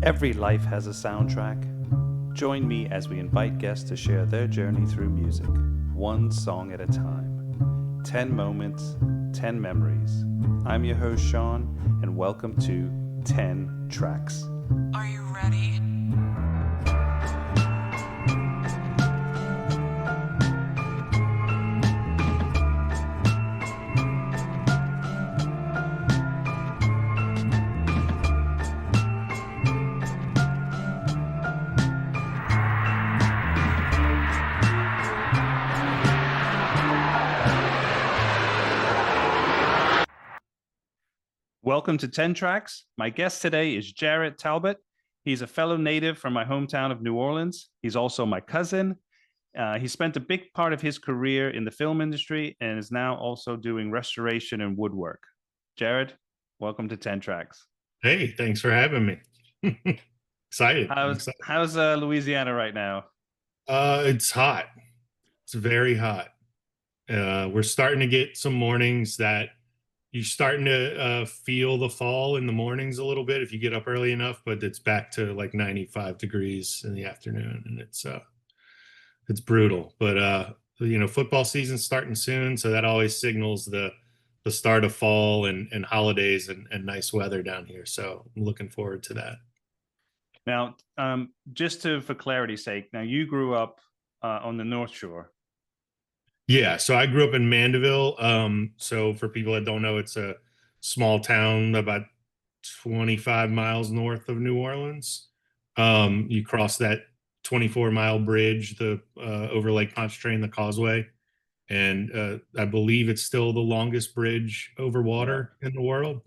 Every life has a soundtrack. Join me as we invite guests to share their journey through music, one song at a time. 10 moments, 10 memories. I'm your host, Sean, and welcome to 10 Tracks. Are you ready? Welcome to 10 Tracks. My guest today is Jared Talbot. He's a fellow native from my hometown of New Orleans. He's also my cousin. He spent a big part of his career in the film industry and is now also doing restoration and woodwork. Jared, welcome to 10 Tracks. Hey, thanks for having me. Excited. How's Louisiana right now? It's hot. It's very hot. We're starting to get some mornings that you're starting to feel the fall in the mornings a little bit if you get up early enough, but it's back to like 95 degrees in the afternoon, and it's brutal. But football season's starting soon, so that always signals the start of fall and holidays and nice weather down here. So I'm looking forward to that. Now, for clarity's sake, now you grew up on the North Shore. Yeah, so I grew up in Mandeville. So for people that don't know, it's a small town about 25 miles north of New Orleans. You cross that 24-mile bridge, over Lake Pontchartrain, the Causeway, and I believe it's still the longest bridge over water in the world.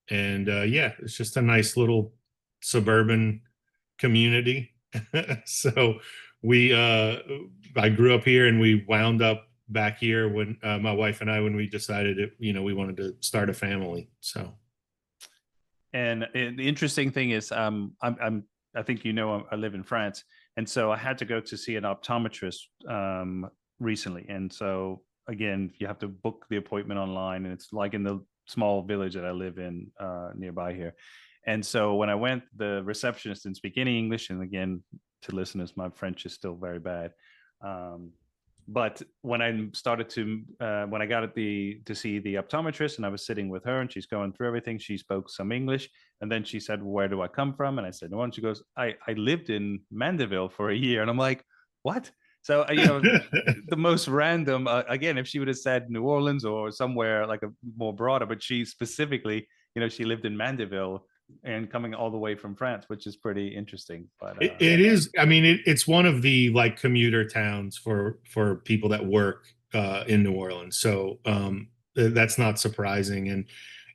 It's just a nice little suburban community. So I grew up here, and we wound up back here when my wife and I, when we decided we wanted to start a family. So, and the interesting thing is, I think I live in France, and so I had to go to see an optometrist recently, and so again, you have to book the appointment online, and it's like in the small village that I live in nearby here. And so when I went, the receptionist didn't speak any English, and again, to listeners, my French is still very bad. But when I got to see the optometrist, and I was sitting with her, and she's going through everything, she spoke some English, and then she said, "Where do I come from?" And I said, "No." And she goes, I lived in Mandeville for a year." And I'm like, "What?" So the most random. Again, if she would have said New Orleans or somewhere like a more broader, but she specifically, she lived in Mandeville and coming all the way from France, which is pretty interesting. But it is. I mean, it's one of the like commuter towns for people that work in New Orleans. So that's not surprising. And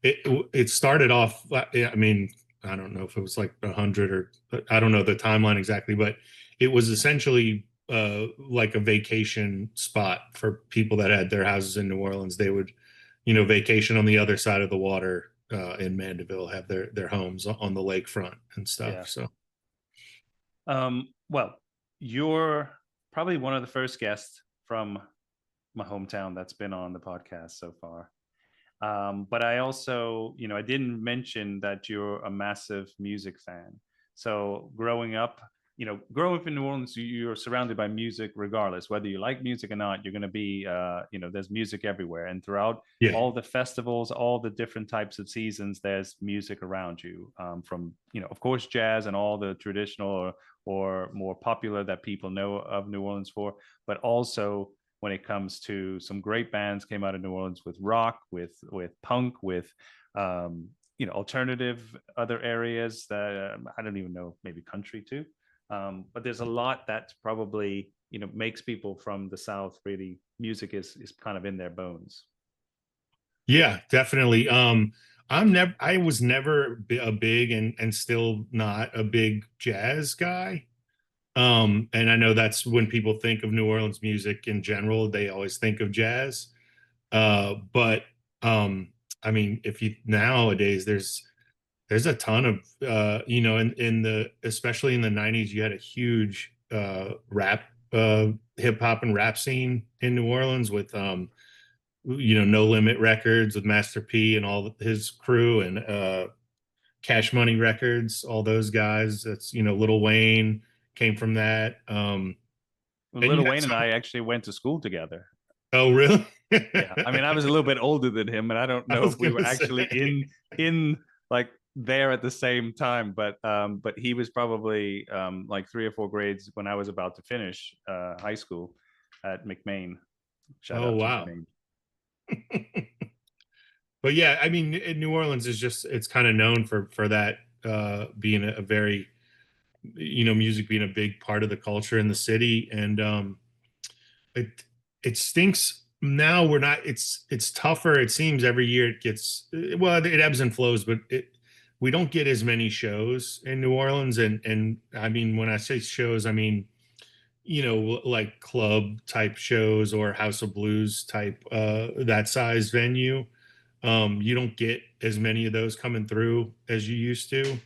it started off. I mean, I don't know if it was like 100 or I don't know the timeline exactly, but it was essentially like a vacation spot for people that had their houses in New Orleans. They would, vacation on the other side of the water. In Mandeville, have their homes on the lakefront and stuff. Yeah. So, well, you're probably one of the first guests from my hometown that's been on the podcast so far. But I also, I didn't mention that you're a massive music fan. So growing up in New Orleans, you're surrounded by music regardless. Whether you like music or not, you're going to be, there's music everywhere. And throughout all the festivals, all the different types of seasons, there's music around you, from, of course, jazz and all the traditional or more popular that people know of New Orleans for, but also when it comes to some great bands came out of New Orleans with rock, with punk, with, alternative other areas that I don't even know, maybe country too. But there's a lot that probably, makes people from the South really, music is kind of in their bones. Yeah, definitely. I was never a big and still not a big jazz guy. And I know that's when people think of New Orleans music in general, they always think of jazz. But I mean, nowadays there's a ton of especially in the 90s, you had a huge rap hip hop and rap scene in New Orleans with No Limit Records with Master P and all his crew, and Cash Money Records, all those guys. That's, you know, Lil Wayne came from that. Well, And you Little had Wayne and some. I actually went to school together. Oh, really? Yeah, I mean, I was a little bit older than him, and I don't I know was if we were gonna say. actually in like there at the same time, but he was probably like 3 or 4 grades when I was about to finish high school at McMain. Shout Oh, out to wow. McMain. But yeah, I mean, New Orleans is just, it's kind of known for that, being a very, you know, music being a big part of the culture in the city. And it it stinks now. We're not, it's tougher. It seems every year it gets, well, it ebbs and flows, but we don't get as many shows in New Orleans. And I mean, when I say shows, I mean, you know, like club type shows or House of Blues type, that size venue. You don't get as many of those coming through as you used to.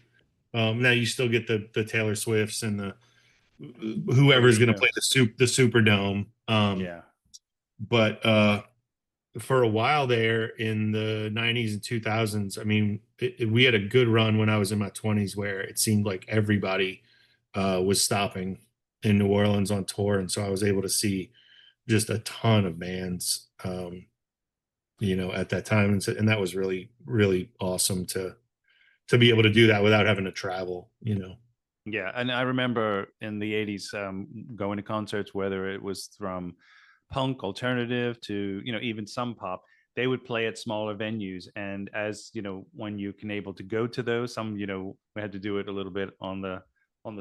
Now you still get the Taylor Swifts and the whoever's going to play Arenas. the Superdome. Yeah. But for a while there in the 90s and 2000s, I mean, we had a good run when I was in my 20s where it seemed like everybody was stopping in New Orleans on tour, and so I was able to see just a ton of bands, you know, at that time, and that was really really awesome to be able to do that without having to travel, you know. Yeah, and I remember in the '80s going to concerts, whether it was from punk alternative to even some pop. They would play at smaller venues, and as you know, when you can able to go to those, some we had to do it a little bit on the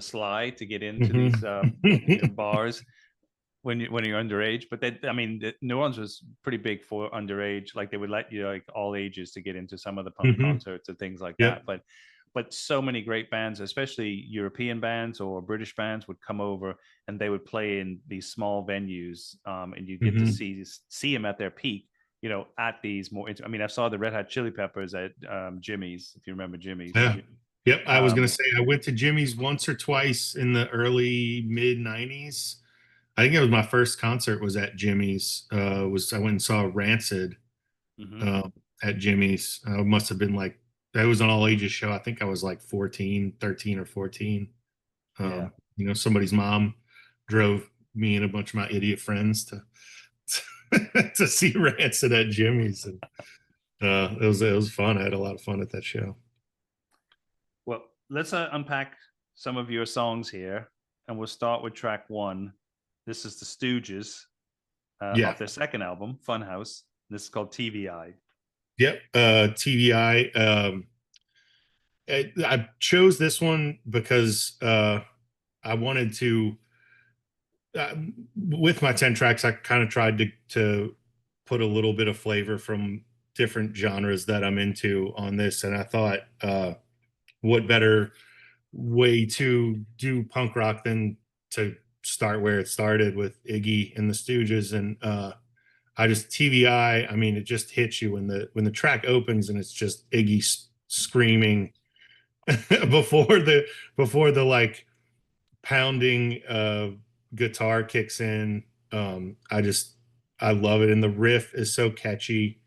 slide to get into these Mhm. bars when you're underage. But I mean, New Orleans was pretty big for underage. Like they would let you like all ages to get into some of the punk Mhm. concerts and things like that. Yep. But so many great bands, especially European bands or British bands, would come over and they would play in these small venues, and you get to Mhm. see them at their peak. At these more. I mean, I saw the Red Hot Chili Peppers at Jimmy's, if you remember Jimmy's. Yeah. Yep. I was gonna Um, say I went to Jimmy's once or twice in the early mid '90s. I think it was my first concert was at Jimmy's. Was I went and saw Rancid, mhm. uh, at Jimmy's. I must have been like, that was an all ages show. I think I was like 14, 13 or 14. Yeah. You know, somebody's mom drove me and a bunch of my idiot friends to to see Rancid at Jimmy's, and it was fun. I had a lot of fun at that show. Well, let's unpack some of your songs here, and we'll start with track one. This is the Stooges Yeah. off their second album, Funhouse. This is called TVI. Yep. TVI. I chose this one because I wanted to, uh, with my 10 tracks, I kind of tried to put a little bit of flavor from different genres that I'm into on this. And I thought, what better way to do punk rock than to start where it started with Iggy and the Stooges. And I just, TVI, I mean, it just hits you when the track opens and it's just Iggy screaming before the like pounding guitar kicks in. I love it, and the riff is so catchy.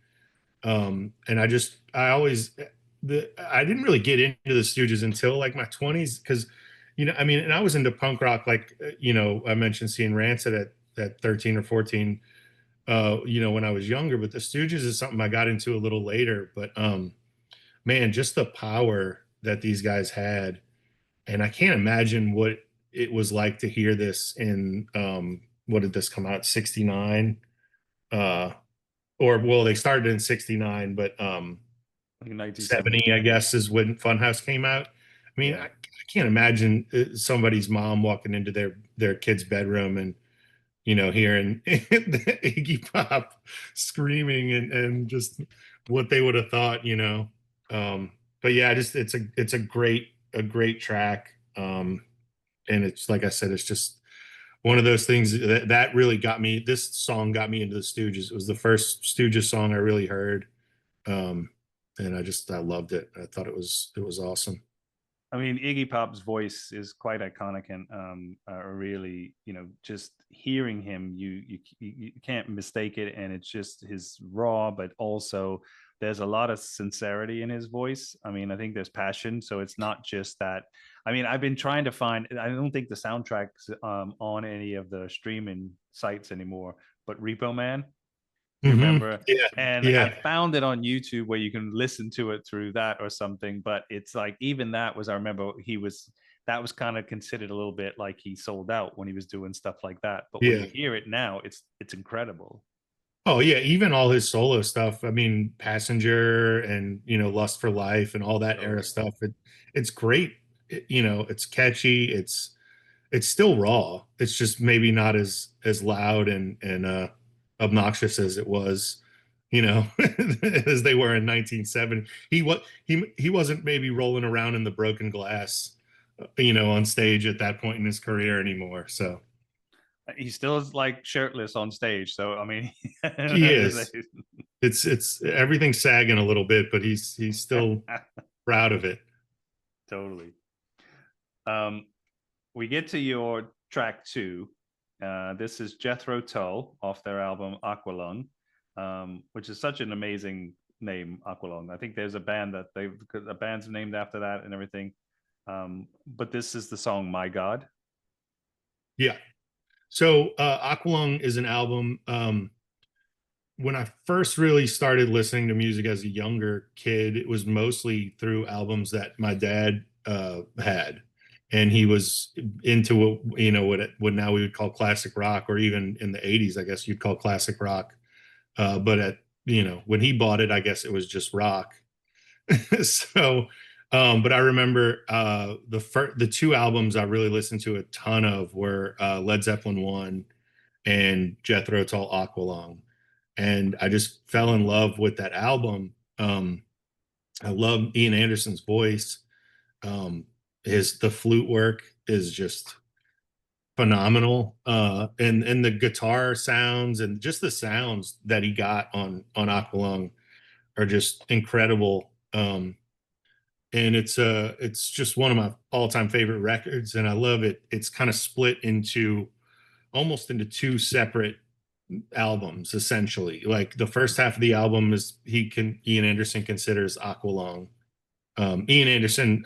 And I didn't really get into the Stooges until like my 20s, because I mean, and I was into punk rock, like, I mentioned seeing Rancid at 13 or 14, when I was younger, but the Stooges is something I got into a little later. But man, just the power that these guys had. And I can't imagine what it was like to hear this in, what did this come out, 69? Uh or well, they started in 69, but Like 70, 1970. I guess, is when Funhouse came out. I mean, Yeah. I can't imagine somebody's mom walking into their kid's bedroom and hearing Iggy Pop screaming, and just what they would have thought. But yeah, just it's a great track. And it's, like I said, it's just one of those things that really got me. This song got me into the Stooges. It was the first Stooges song I really heard. Um, and I loved it. I thought it was awesome. I mean, Iggy Pop's voice is quite iconic, and really, just hearing him, you can't mistake it, and it's just his raw, but also there's a lot of sincerity in his voice. I mean, I think there's passion, so it's not just that. I mean, I've been trying to find. I don't think the soundtrack's on any of the streaming sites anymore, but Repo Man, you remember? Yeah, And I yeah. found it on YouTube where you can listen to it through that or something. But it's like even that was, I remember that was kind of considered a little bit like he sold out when he was doing stuff like that. But when Yeah. you hear it now, it's incredible. Oh yeah, even all his solo stuff. I mean, Passenger and Lust for Life and all that era Totally. stuff. It's great. It's catchy. It's still raw. It's just maybe not as loud and obnoxious as it was, as they were in 1970. He wasn't maybe rolling around in the broken glass, on stage at that point in his career anymore. So He still is like shirtless on stage. So I mean, he is. It's everything's sagging a little bit, but he's still proud of it. totally. Um, we get to your track two. This is Jethro Tull off their album Aqualung, which is such an amazing name, Aqualung. I think there's a band that a band's named after that and everything. But this is the song My God. Yeah. So Aqualung is an album. When I first really started listening to music as a younger kid, it was mostly through albums that my dad had, and he was into what now we would call classic rock, or even in the '80s, I guess you'd call classic rock. But when he bought it, I guess it was just rock. So, but I remember the two albums I really listened to a ton of were Led Zeppelin 1 and Jethro Tull Aqualung, and I just fell in love with that album. I love Ian Anderson's voice. The flute work is just phenomenal, and the guitar sounds and just the sounds that he got on Aqualung are just incredible. And it's just one of my all-time favorite records, and I love it. It's kind of split into almost into two separate albums, essentially. Like the first half of the album is Ian Anderson considers Aqualung. Ian Anderson,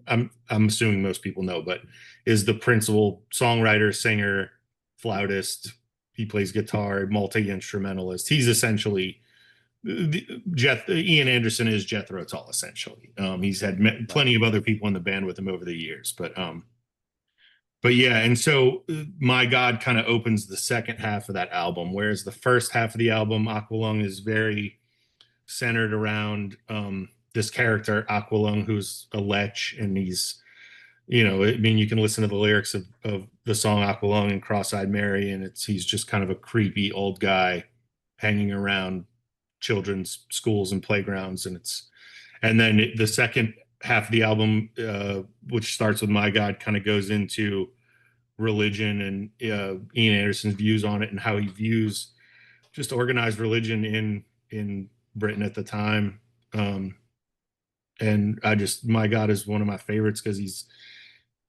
I'm assuming most people know, but is the principal songwriter, singer, flautist. He plays guitar, multi-instrumentalist. He's essentially Ian Anderson is Jethro Tull, essentially. He's had Right. plenty of other people in the band with him over the years, but yeah, and so My God kind of opens the second half of that album, whereas the first half of the album, Aqualung, is very centered around this character, Aqualung, who's a lech, and I mean, you can listen to the lyrics of the song Aqualung and Cross-Eyed Mary, and he's just kind of a creepy old guy hanging around children's schools and playgrounds, and then the second half of the album, which starts with My God, kind of goes into religion and Ian Anderson's views on it and how he views just organized religion in Britain at the time. And My God is one of my favorites because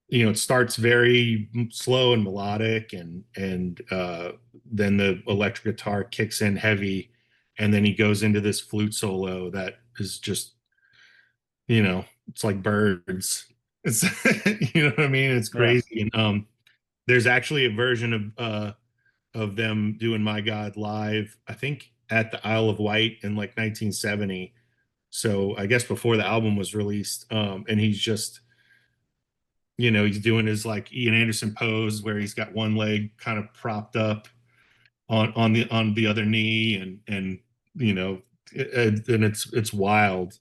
it starts very slow and melodic, and then the electric guitar kicks in heavy, and then he goes into this flute solo that is just it's like birds. It's what I mean. It's Yeah. crazy, and there's actually a version of them doing My God live, I think at the Isle of Wight in like 1970. So I guess before the album was released, and he's just he's doing his like Ian Anderson pose where he's got one leg kind of propped up on the other knee, and and it's wild.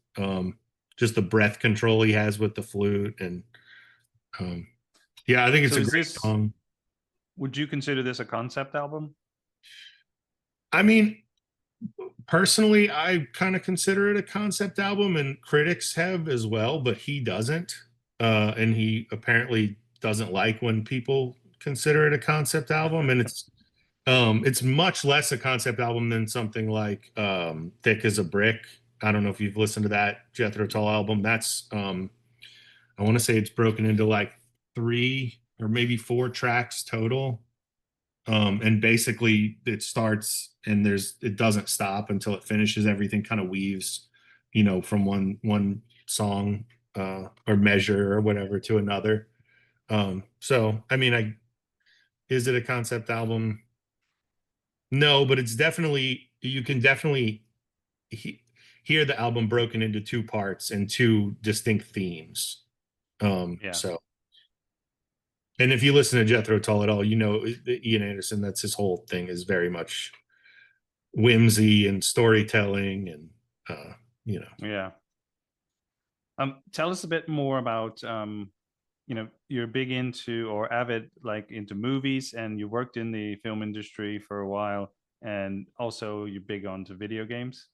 Just the breath control he has with the flute, and um, yeah, I think it's So a is great this? song. Would you consider this a concept album? I mean, personally, I kind of consider it a concept album, and critics have as well, but he doesn't. And he apparently doesn't like when people consider it a concept album, and it's much less a concept album than something like Thick as a Brick. I don't know if you've listened to that Jethro Tull album. That's I want to say it's broken into like three or maybe four tracks total. And basically it starts and it doesn't stop until it finishes. Everything kind of weaves, from one song or measure or whatever to another. So I mean, is it a concept album? No, but it's definitely, you can definitely he, hear the album broken into two parts and two distinct themes. Yeah. So, and if you listen to Jethro Tull at all, Ian Anderson, that's his whole thing, is very much whimsy and storytelling and, uh, you know. Yeah. Tell us a bit more about, you're big into or avid like into movies, and you worked in the film industry for a while, and also you're big onto video games.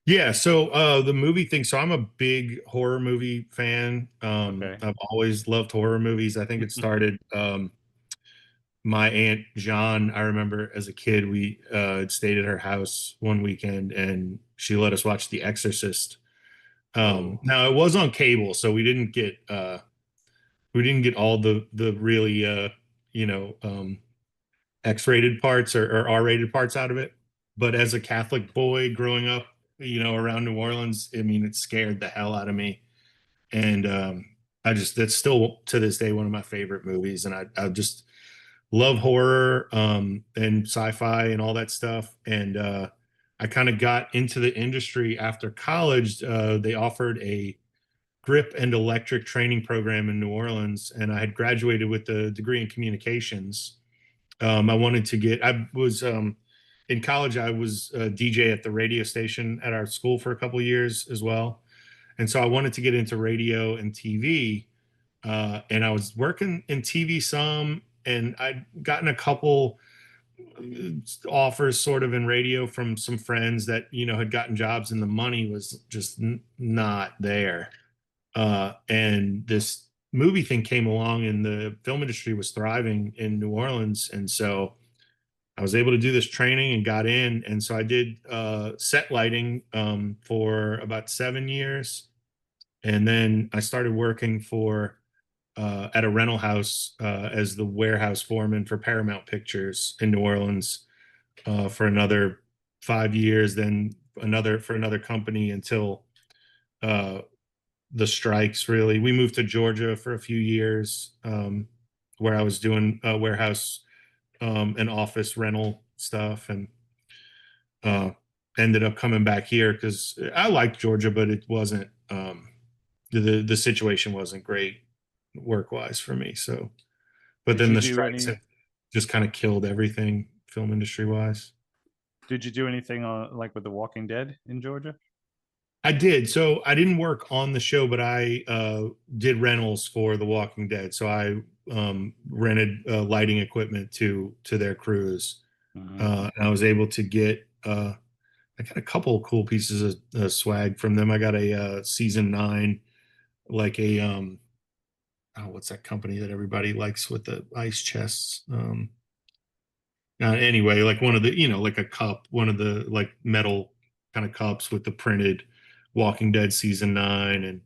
Yeah, so the movie thing. So I'm a big horror movie fan. Okay. I've always loved horror movies. I think it started my aunt Jean. I remember as a kid, we had stayed at her house one weekend and she let us watch The Exorcist. Oh, Now it was on cable, so we didn't get all the really you know um X-rated parts or R-rated parts out of it. But as a Catholic boy growing up, around New Orleans, I mean, it scared the hell out of me. And that's still to this day one of my favorite movies. And I just love horror and sci-fi and all that stuff. And I kind of got into the industry after college. They offered a grip and electric training program in New Orleans, and I had graduated with a degree in communications. I was in college, I was a DJ at the radio station at our school for a couple of years as well. And so I wanted to get into radio and TV. And I was working in TV some, and I'd gotten a couple offers sort of in radio from some friends that, had gotten jobs, and the money was just not there. And this movie thing came along, and the film industry was thriving in New Orleans. And so I was able to do this training and got in. And so I did set lighting for about 7 years. And then I started working at a rental house as the warehouse foreman for Paramount Pictures in New Orleans for another 5 years, then another company until uh, the strikes. Really, we moved to Georgia for a few years, where I was doing warehouse and office rental stuff, and uh, ended up coming back here because I liked Georgia, but it wasn't the situation wasn't great work wise for me. So, but did then you the do strikes any? have just kind of killed everything film industry wise. Did you do anything like with The Walking Dead in Georgia? I did. So I didn't work on the show, but I did rentals for The Walking Dead. So I rented lighting equipment to their crews, Hmm. and I was able to get. I got a couple of cool pieces of swag from them. I got a season 9, like a oh, what's that company that everybody likes with the ice chests? Anyway, like one of the, like a cup, one of the like metal kind of cups with the printed Walking Dead season 9.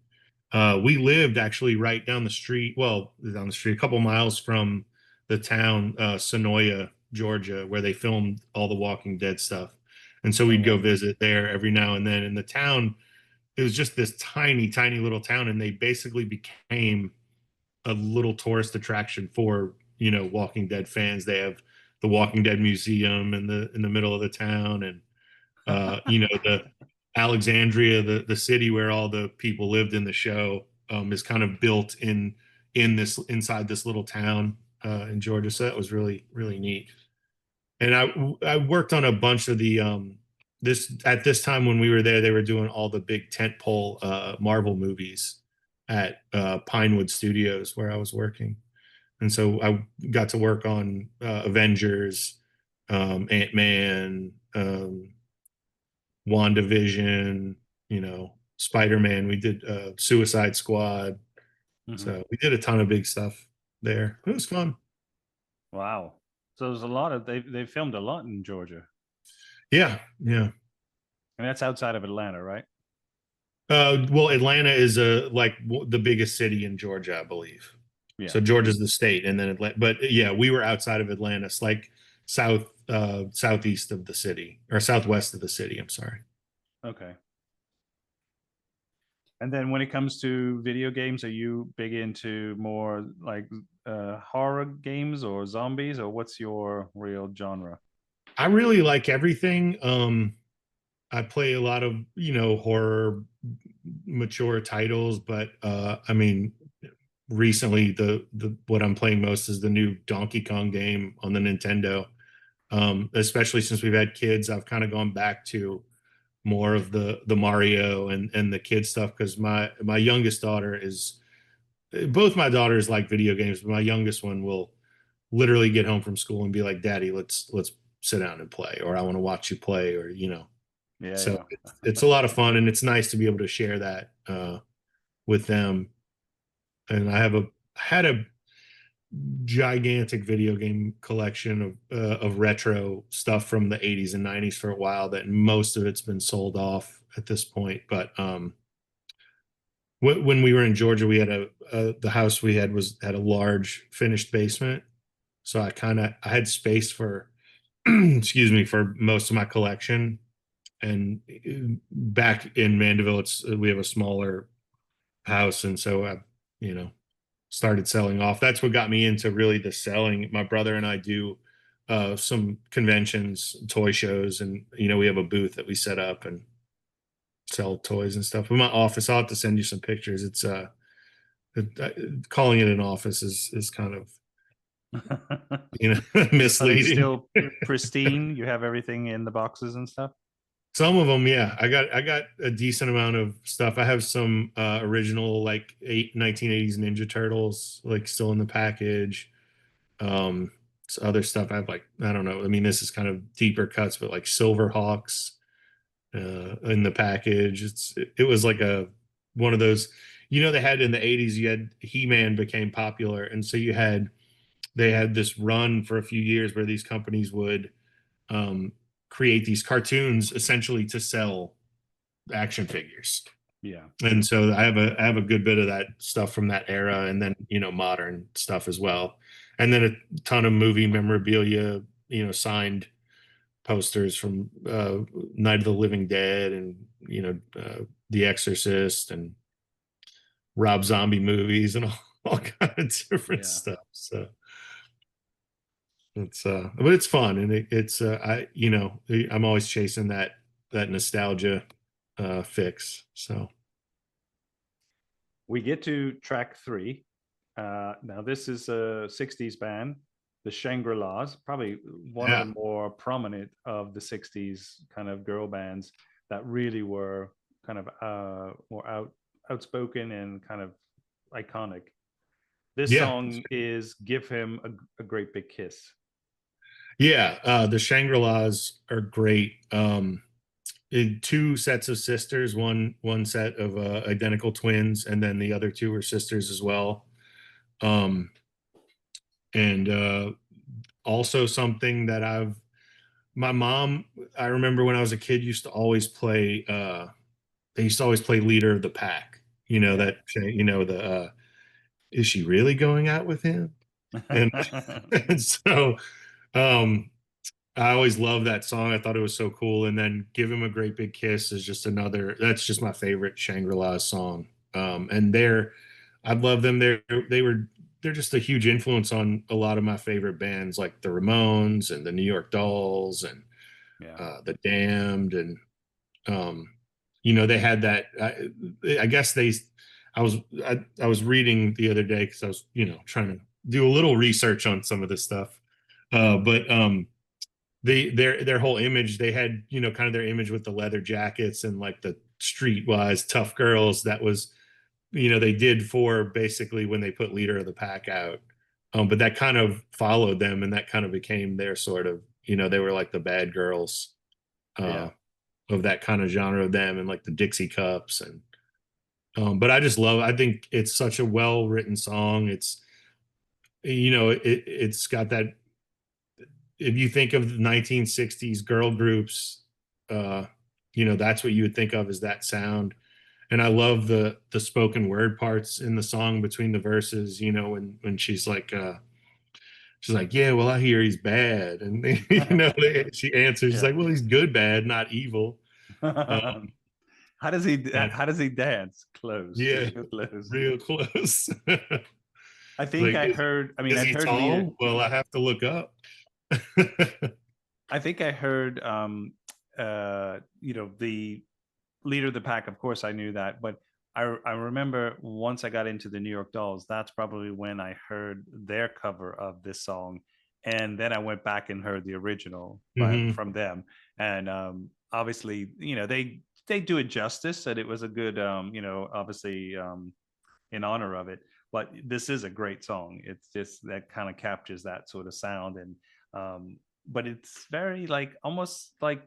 And we lived actually right down the street, well, down the street, a couple miles from the town, Sonoya, Georgia, where they filmed all the Walking Dead stuff. And so Oh we'd go wow. visit there every now and then. In the town, it was just this tiny, tiny little town, and they basically became a little tourist attraction for Walking Dead fans. They have the Walking Dead museum in the middle of the town, and the Alexandria, the city where all the people lived in the show, is kind of built inside this little town in Georgia. So that was really really neat. And I worked on a bunch of the this at this time when we were there, they were doing all the big tentpole Marvel movies at Pinewood Studios where I was working. And so I got to work on Avengers, Ant-Man, WandaVision, Spider-Man. We did Suicide Squad. Hmm. So we did a ton of big stuff there. It was fun. Wow. So there's a lot of they filmed a lot in Georgia, Yeah, yeah. and that's outside of Atlanta, right? Well, Atlanta is the biggest city in Georgia, I believe. Yeah. So Georgia's the state, and then Atlanta. But yeah, we were outside of Atlanta, it's like southeast of the city, or southwest of the city. I'm sorry. Okay. And then when it comes to video games, are you big into more like horror games or zombies, or what's your real genre? I really like everything. I play a lot of, horror mature titles, but I mean, recently the what I'm playing most is the new Donkey Kong game on the Nintendo. Especially since we've had kids, I've kind of gone back to more of the Mario and the kid stuff, because my youngest daughter is, both my daughters like video games, but my youngest one will literally get home from school and be like, "Daddy, let's sit down and play," or "I want to watch you play," or Yeah, so yeah. it's a lot of fun, and it's nice to be able to share that with them. And had a gigantic video game collection of retro stuff from the 80s and 90s for a while, that most of it's been sold off at this point. But when we were in Georgia, we had the house we had a large finished basement, so I had space for excuse me, for most of my collection. And back in Mandeville, we have a smaller house, and so I, you know, started selling off. That's what got me into really the selling. My brother and I do some conventions, toy shows, and we have a booth that we set up and sell toys and stuff. In my office, I'll have to send you some pictures. It's calling it an office is kind of Are they misleading. still pristine? You have everything in the boxes and stuff? Some of them, yeah. I got a decent amount of stuff. I have some original, like 1980s Ninja Turtles, like, still in the package. Other stuff I have, like, I don't know. I mean, this is kind of deeper cuts, but like Silverhawks in the package. It was like one of those, they had in the 80s. You had He-Man became popular, and so they had this run for a few years where these companies would um, create these cartoons essentially to sell action figures. Yeah. And so I have a good bit of that stuff from that era, and then modern stuff as well, and then a ton of movie memorabilia, signed posters from Night of the Living Dead, and The Exorcist, and Rob Zombie movies, and all kinds of different Yeah. stuff. So but it's fun, and it's I'm always chasing that nostalgia fix. So We get to track 3. Now, this is a 60s band, the Shangri-Las, probably one of the yeah, more prominent of the 60s kind of girl bands that really were kind of more outspoken and kind of iconic. This yeah, song is Give Him a Great Big Kiss. yeah. The Shangri-Las are great. Two sets of sisters, one set of identical twins, and then the other two were sisters as well. Um, and Also something that my mom, I remember when I was a kid, used to always play. They used to always play Leader of the Pack. Yeah. The is she really going out with him? And, and so um, I always loved that song. I thought it was so cool. And then Give Him a Great Big Kiss is just that's just my favorite Shangri-La song. And I love them. They're just a huge influence on a lot of my favorite bands, like the Ramones and the New York Dolls and Yeah. the Damned. And they had that. I guess I was reading the other day, because I was trying to do a little research on some of this stuff. But their whole image, they had kind of their image with the leather jackets and like the streetwise tough girls. That was they did for basically when they put Leader of the Pack out. But that kind of followed them, and that kind of became their sort of, they were like the bad girls uh Yeah. of that kind of genre of them, and like the Dixie Cups. And but I think it's such a well written song. It's got that, if you think of the 1960s girl groups, that's what you would think of as that sound. And I love the spoken word parts in the song between the verses, you know, when she's like, yeah, well, I hear he's bad. And you know, she answers, she's Yeah. like, well, he's good, bad, not evil. Um, How does he and how does he dance? Close, yeah, real close. real close. I think Like, I heard, I mean, is I'd he heard leader, tall? Well, I have to look up. I think I heard the leader of the pack, of course I knew that, but I remember once I got into the New York Dolls, that's probably when I heard their cover of this song. And then I went back and heard the original Hmm. from them. And obviously, they do it justice, and it was a good obviously in honor of it. But this is a great song. It's just that kind of captures that sort of sound. And but it's very like almost like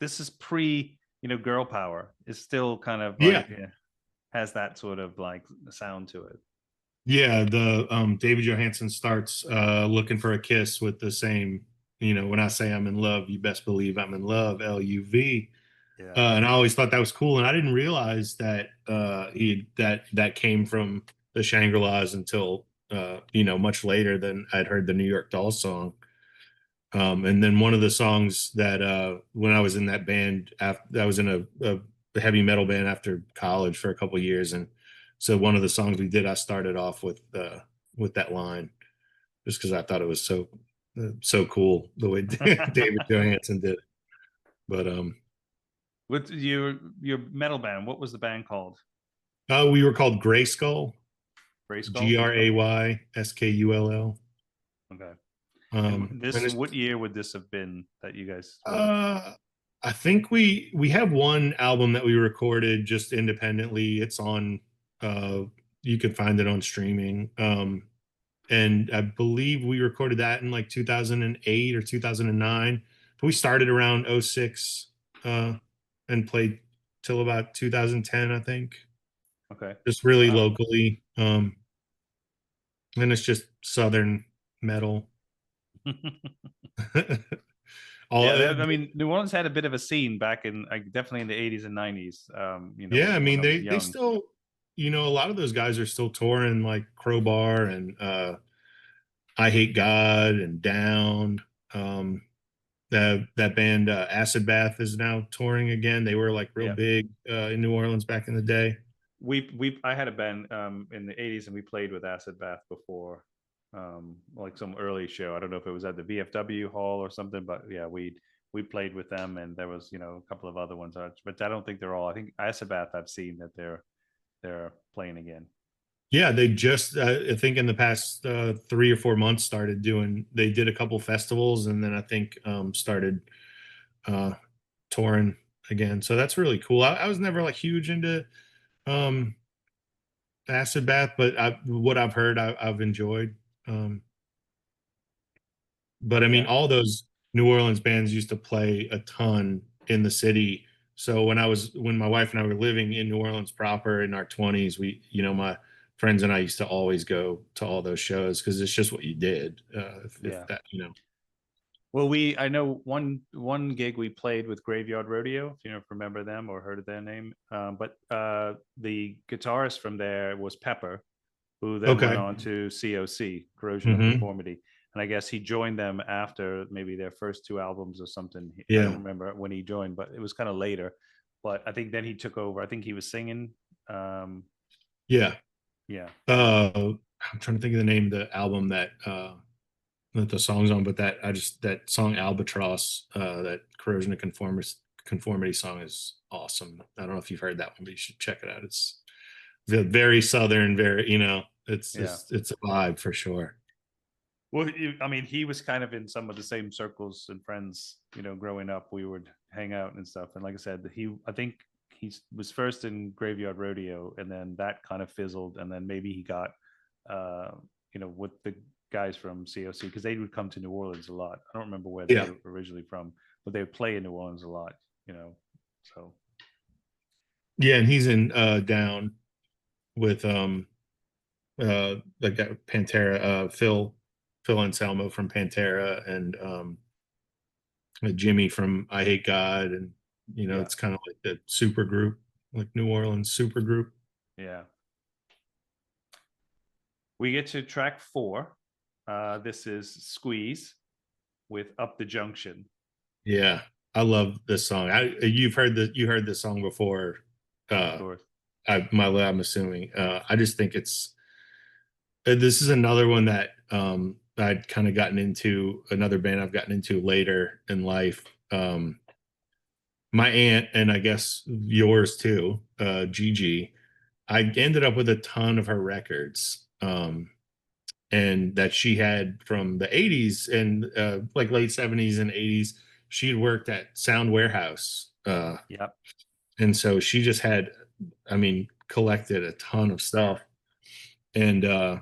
this is pre girl power. It's still kind of Yeah. like has that sort of like sound to it. Yeah, the David Johansen starts looking for a kiss with the same, you know, when I say I'm in love, you best believe I'm in love, LUV. Yeah. And I always thought that was cool, and I didn't realize that that came from the Shangri-Las until you know, much later than I'd heard the New York Dolls song. And then one of the songs that when I was in that band, after I was in a heavy metal band after college for a couple of years, and so one of the songs we did, I started off with that line, just because I thought it was so cool the way David Johansen did it. But With your metal band, what was the band called? we were called Gray Skull, Gray Skull. Grayskul. Okay. And And this, it's what year would this have been that you guys would have? Uh, I think we have one album that we recorded just independently. It's on you can find it on streaming. And I believe we recorded that in like 2008 or 2009. But we started around '06 uh and played till about 2010, I think. Okay. Just really Wow. locally. And it's just southern metal. All Yeah, I mean, New Orleans had a bit of a scene back in, like, definitely in the '80s and '90s. Yeah, I When mean I was they young. still, you know, a lot of those guys are still touring, like Crowbar and I Hate God and Down. Um that band Acid Bath is now touring again. They were like real Yeah, big in New Orleans back in the day. I had a band in the '80s, and we played with Acid Bath before, like some early show. I don't know if it was at the VFW hall or something, but yeah, we played with them, and there was a couple of other ones, but I don't think they're all. I think Acid Bath, I've seen that they're playing again. Yeah, they just I think in the past 3 or 4 months started doing. They did a couple festivals and then I think started uh, touring again. So that's really cool. I was never like huge into um, Acid Bath, but what I've heard, I've enjoyed. Um, but I mean, Yeah, all those New Orleans bands used to play a ton in the city. So when my wife and I were living in New Orleans proper in our 20s, we, you know, my friends and I used to always go to all those shows because it's just what you did. If yeah. that, you know. Well, I know one gig we played with Graveyard Rodeo. If you remember them or heard of their name, but the guitarist from there was Pepper, who then went Okay. on to COC, Corrosion of Hmm. Conformity. And I guess he joined them after maybe their first two albums or something. I don't Yeah. remember when he joined, but it was kind of later. But I think then he took over. I think he was singing. Um, Yeah. yeah, I'm trying to think of the name of the album that the song's on, but that song Albatross, that Corrosion of Conformity song is awesome. I don't know if you've heard that one, but you should check it out. It's very southern, very, you know, yeah. it's a vibe for sure. Well, I mean, he was kind of in some of the same circles and friends, growing up. We would hang out and stuff. And like I said, I think he was first in Graveyard Rodeo, and then that kind of fizzled. And then maybe he got, uh, with the guys from COC, because they would come to New Orleans a lot. I don't remember where they Yeah. were originally from, but they would play in New Orleans a lot, so. Yeah, and he's in Down with like that Pantera, Phil Anselmo from Pantera and Jimmy from I Hate God, and you know, Yeah. it's kind of like the super group. like New Orleans supergroup. Yeah. We get to track 4. This is Squeeze with Up the Junction. Yeah, I love this song. You heard this song before. Of Uh, course. I'm assuming. I just think it's this is another one that I'd kind of gotten into, another band I've gotten into later in life. My aunt, and I guess yours too, Gigi, I ended up with a ton of her records, and that she had from the 80s and like late 70s and 80s. She'd worked at Sound Warehouse. Yep. And so she just had, I mean, collected a ton of stuff. And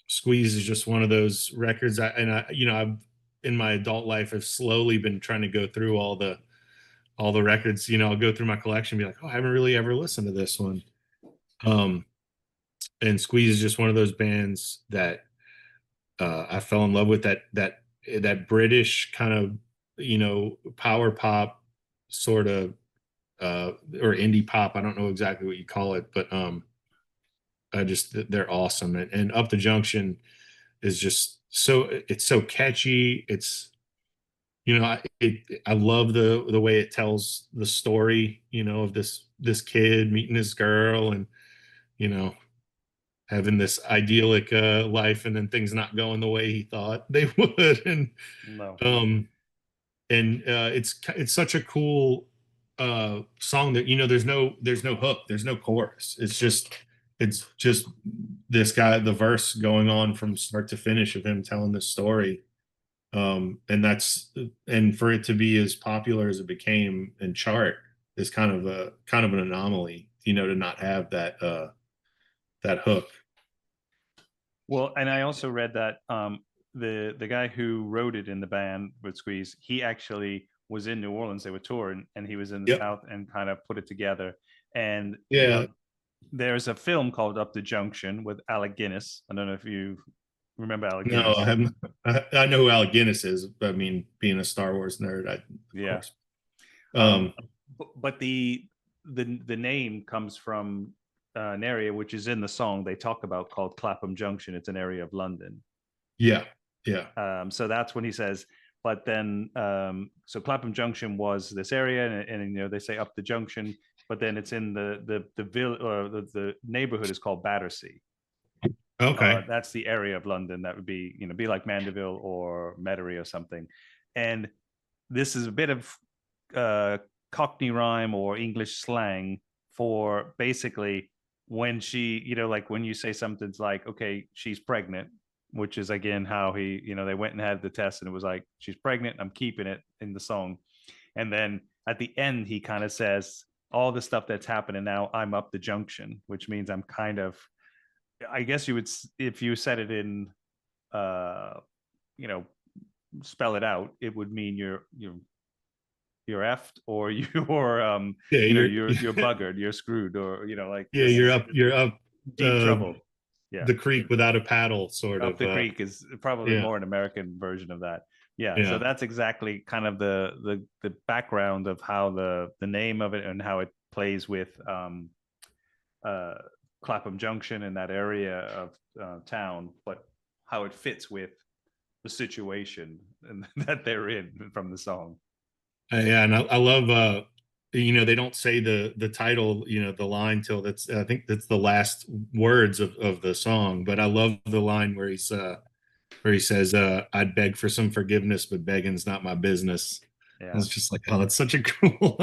Squeeze is just one of those records. I've in my adult life have slowly been trying to go through all the records. I'll go through my collection and be like, oh, I haven't really ever listened to this one. And Squeeze is just one of those bands that I fell in love with, that British kind of, power pop sort of, or indie pop. I don't know exactly what you call it, but they're awesome. And Up the Junction is just it's so catchy. It's, I love the way it tells the story, of this kid meeting this girl, and you know having this idyllic life, and then things not going the way he thought they would. And No. um it's such a cool song that, there's no hook, there's no chorus. It's just this guy, the verse going on from start to finish of him telling this story. And for it to be as popular as it became and chart is kind of an anomaly, to not have that hook. Well, and I also read that the guy who wrote it in the band with Squeeze, he actually was in New Orleans. They were touring, and he was in the Yep. South and kind of put it together. And Yeah. there's a film called Up the Junction with Alec Guinness. I don't know if you remember Alec No, Guinness. I haven't. I know who Alec Guinness is. I mean, being a Star Wars nerd, of Yeah. course. Um, but the name comes from an area which is in the song they talk about called Clapham Junction. It's an area of London. Yeah, yeah, So that's when he says, but then, so Clapham Junction was this area, and they say Up the Junction, but then it's in the village, or the neighborhood is called Battersea. okay, That's the area of London that would be like Mandeville or Metairie or something. And this is a bit of Cockney rhyme or English slang for basically when she, like when you say something's like, okay, she's pregnant, which is again how they went and had the test, and it was like, she's pregnant, I'm keeping it in the song. And then at the end, he kind of says, all the stuff that's happening now, I'm up the junction, which means I'm kind of, I guess you would, if you said it in, uh, you know, spell it out, it would mean you're effed, or yeah. you're buggered, you're screwed, or like Yeah, this is you're up deep trouble. Yeah, the creek without a paddle, sort up of. the creek is probably Yeah, more an American version of that. Yeah, so yeah. that's exactly kind of the background of how the name of it and how it plays with uh Clapham Junction in that area of town, but how it fits with the situation and that they're in from the song. Yeah, and I love they don't say the title, the line till that's, I think that's the last words of the song. But I love the line where he says, I'd beg for some forgiveness, but begging's not my business. I Yeah. was just like, oh, that's such a cool.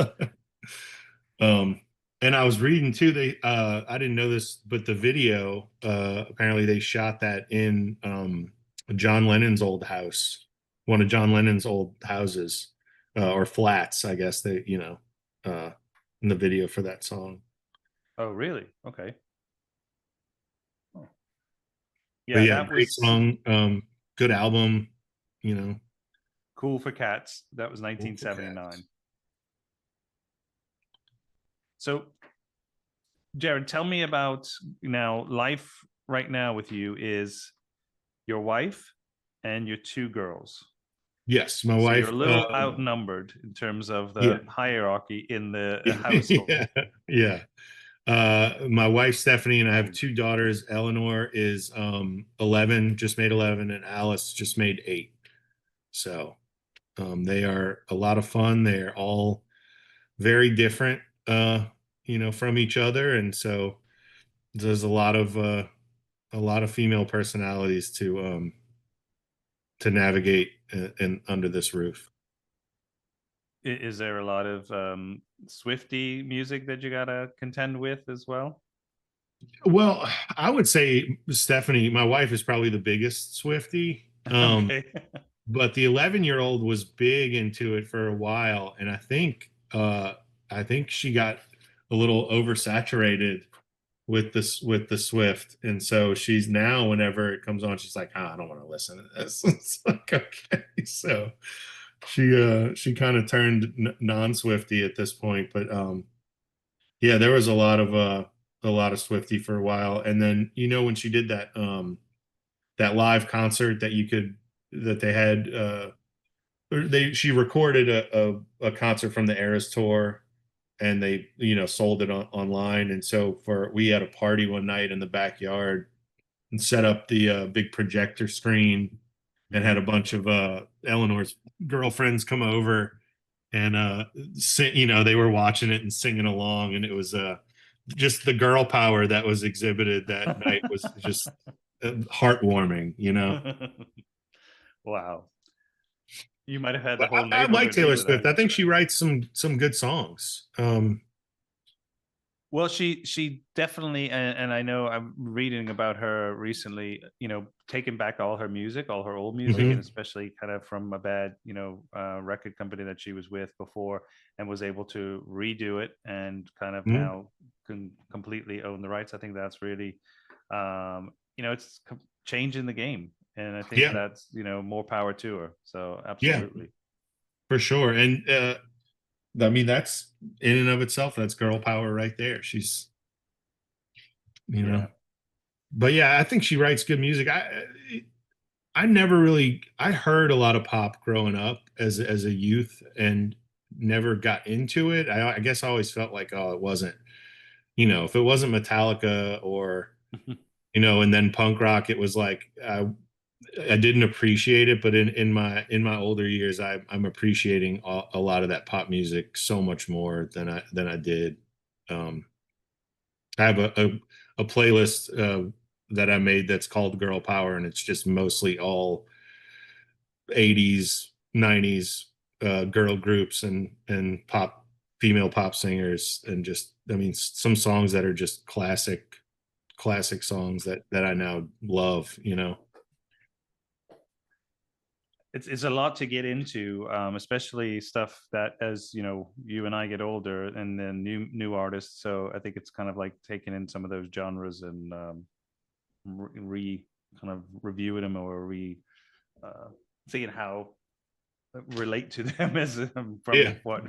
um and I was reading too, I didn't know this, but the video, apparently they shot that in John Lennon's old house, one of John Lennon's old houses, or flats, I guess, uh in the video for that song. Oh, really? Okay. Oh. But Yeah, yeah, that great was song, good album, you know. Cool for Cats. That was Cool for 1979. cats. So, Jared, tell me about now life right now with you is your wife and your 2 girls. Yes, my So you're wife. a little outnumbered in terms of Yeah, the hierarchy in the household. yeah, yeah. My wife Stephanie and I have two daughters. Eleanor is 11, just made 11, and Alice just made 8. So they are a lot of fun. They're all very different, from each other, and so there's a lot of female personalities to navigate in under this roof. Is there a lot of Swifty music that you gotta contend with as well? Well, I would say Stephanie, my wife, is probably the biggest Swifty. Okay. But the 11-year-old was big into it for a while, and I think she got a little oversaturated with the Swift, and so she's now, whenever it comes on, she's like, I don't want to listen to this. It's like, okay, so she kind of turned non-Swifty at this point, but yeah, there was a lot of Swifty for a while, and then when she did that live concert that they had, she recorded a concert from the Eras tour, and they sold it online, and so we had a party one night in the backyard and set up the big projector screen and had a bunch of Eleanor's girlfriends come over and sing, they were watching it and singing along, and it was just the girl power that was exhibited that night was just heartwarming. Wow. You might have had the But whole I like neighborhood Taylor into Swift. that. I think she writes some good songs. Well, she definitely, and I know I'm reading about her recently, taking back all her music, all her old music, and Mhm. especially kind of from a bad, record company that she was with before, and was able to redo it and kind of Mhm. now can completely own the rights. I think that's really, it's changing the game. And I think Yeah, that's, more power to her. So yeah, absolutely. for sure. And I mean, that's in and of itself, that's girl power right there. She's, you know, Yeah. but yeah, I think she writes good music. I never really, I heard a lot of pop growing up as a youth and never got into it. I guess I always felt like, oh, it wasn't, if it wasn't Metallica or, and then punk rock, it was like, I didn't appreciate it, but in my older years, I'm appreciating a lot of that pop music so much more than I did. Um, I have a playlist that I made that's called Girl Power, and it's just mostly all 80s, 90s girl groups and female pop singers, and just I mean some songs that are just classic songs that I now love. It's a lot to get into, especially stuff that as you and I get older, and then new artists. So I think it's kind of like taking in some of those genres and kind of reviewing them or uh, seeing how relate to them as Yeah. from what.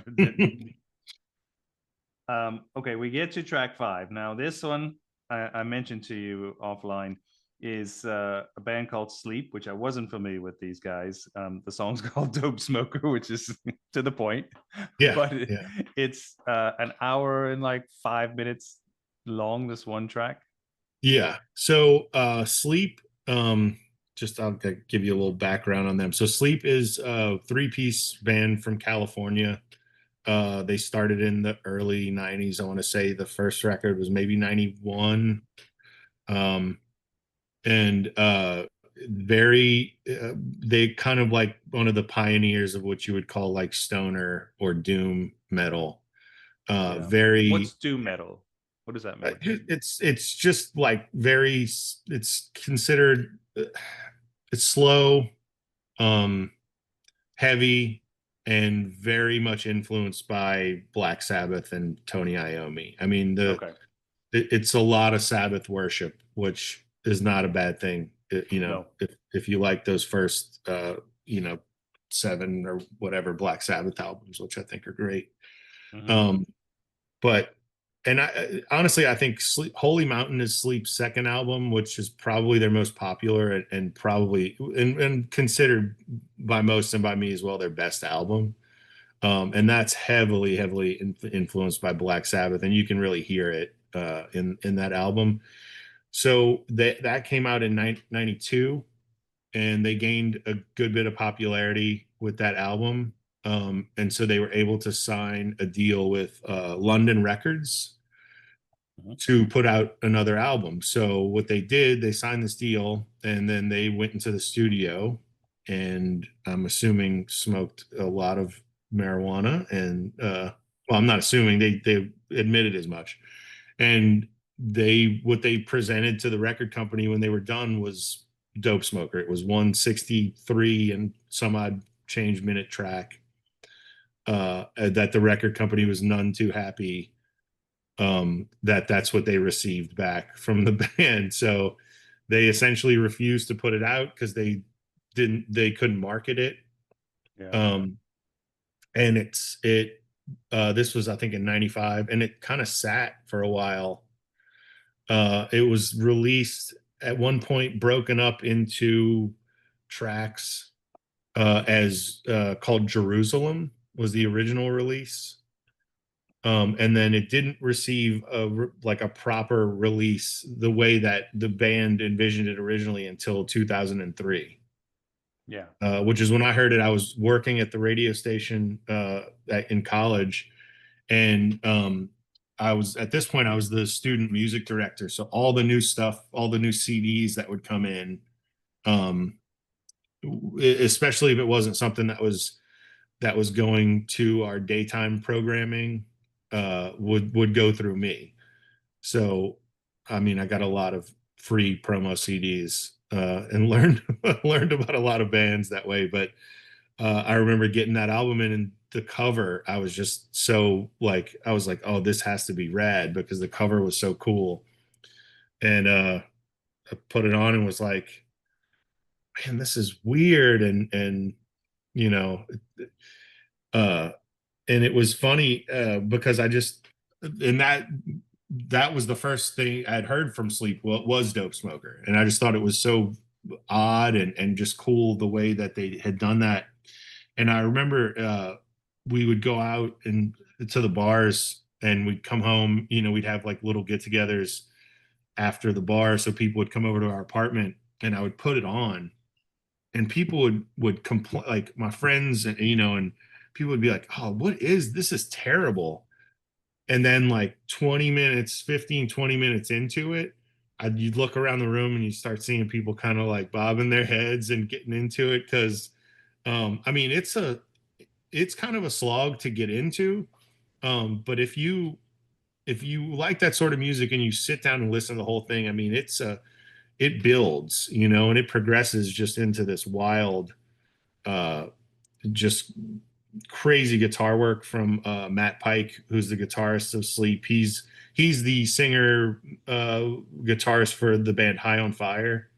Okay, we get to track 5 now. This one I mentioned to you offline is a band called Sleep, which I wasn't familiar with these guys. The song's called Dope Smoker, which is to the point, Yeah, but yeah, it's an hour and like 5 minutes long, this one track. yeah. So Sleep, just I'll give you a little background on them. So Sleep is a three-piece band from California. They started in the early 90s. I want to say the first record was maybe 91. Um, and they kind of like one of the pioneers of what you would call like stoner or doom metal. Yeah. Very What's doom metal? What does that mean? it's just like it's considered it's slow, um heavy, and very much influenced by Black Sabbath and Tony Iommi. I mean, Okay. it's a lot of Sabbath worship, which is not a bad thing. No. If you like those first, 7 or whatever Black Sabbath albums, which I think are great. Hmm. Um, but and honestly, I think Holy Mountain is Sleep's second album, which is probably their most popular and probably and considered by most and by me as well their best album. And that's heavily influenced by Black Sabbath, and you can really hear it in that album. So that came out in 92, and they gained a good bit of popularity with that album. And so they were able to sign a deal with London Records to put out another album. So what they did, they signed this deal, and then they went into the studio, and I'm assuming smoked a lot of marijuana. And well, I'm not assuming, they admitted as much. And what they presented to the record company when they were done was Dope Smoker. It was 163 and some odd change minute track that the record company was none too happy that's what they received back from the band. So they essentially refused to put it out because they couldn't market it. Yeah. And this was, I think, in 95, and it kind of sat for a while. It was released at one point, broken up into tracks as called Jerusalem was the original release. And then it didn't receive like a proper release the way that the band envisioned it originally until 2003. Yeah. Which is when I heard it. I was working at the radio station in college, and I was, at this point, I was the student music director. So all the new stuff, all the new CDs that would come in, especially if it wasn't something that was going to our daytime programming, would go through me. So, I mean, I got a lot of free promo CDs and learned learned about a lot of bands that way. But I remember getting that album in, and the cover, I was just so like, I was like, oh, this has to be rad, because the cover was so cool. And I put it on and was like, man, this is weird. And you know, uh, and it was funny because I just, and that was the first thing I'd heard from Sleep, was Dope Smoker, and I just thought it was so odd and just cool the way that they had done that. And I remember we would go out and to the bars, and we'd come home, we'd have like little get-togethers after the bar, so people would come over to our apartment, and I would put it on, and people would complain, like my friends, and people would be like, oh, what is this? Is terrible. And then like 20 minutes, 15, 20 minutes into it, you'd look around the room and you start seeing people kind of like bobbing their heads and getting into it. Cause I mean, it's kind of a slog to get into. But if you like that sort of music and you sit down and listen to the whole thing, I mean, it builds, and it progresses just into this wild, just crazy guitar work from Matt Pike, who's the guitarist of Sleep. He's the singer, guitarist for the band High on Fire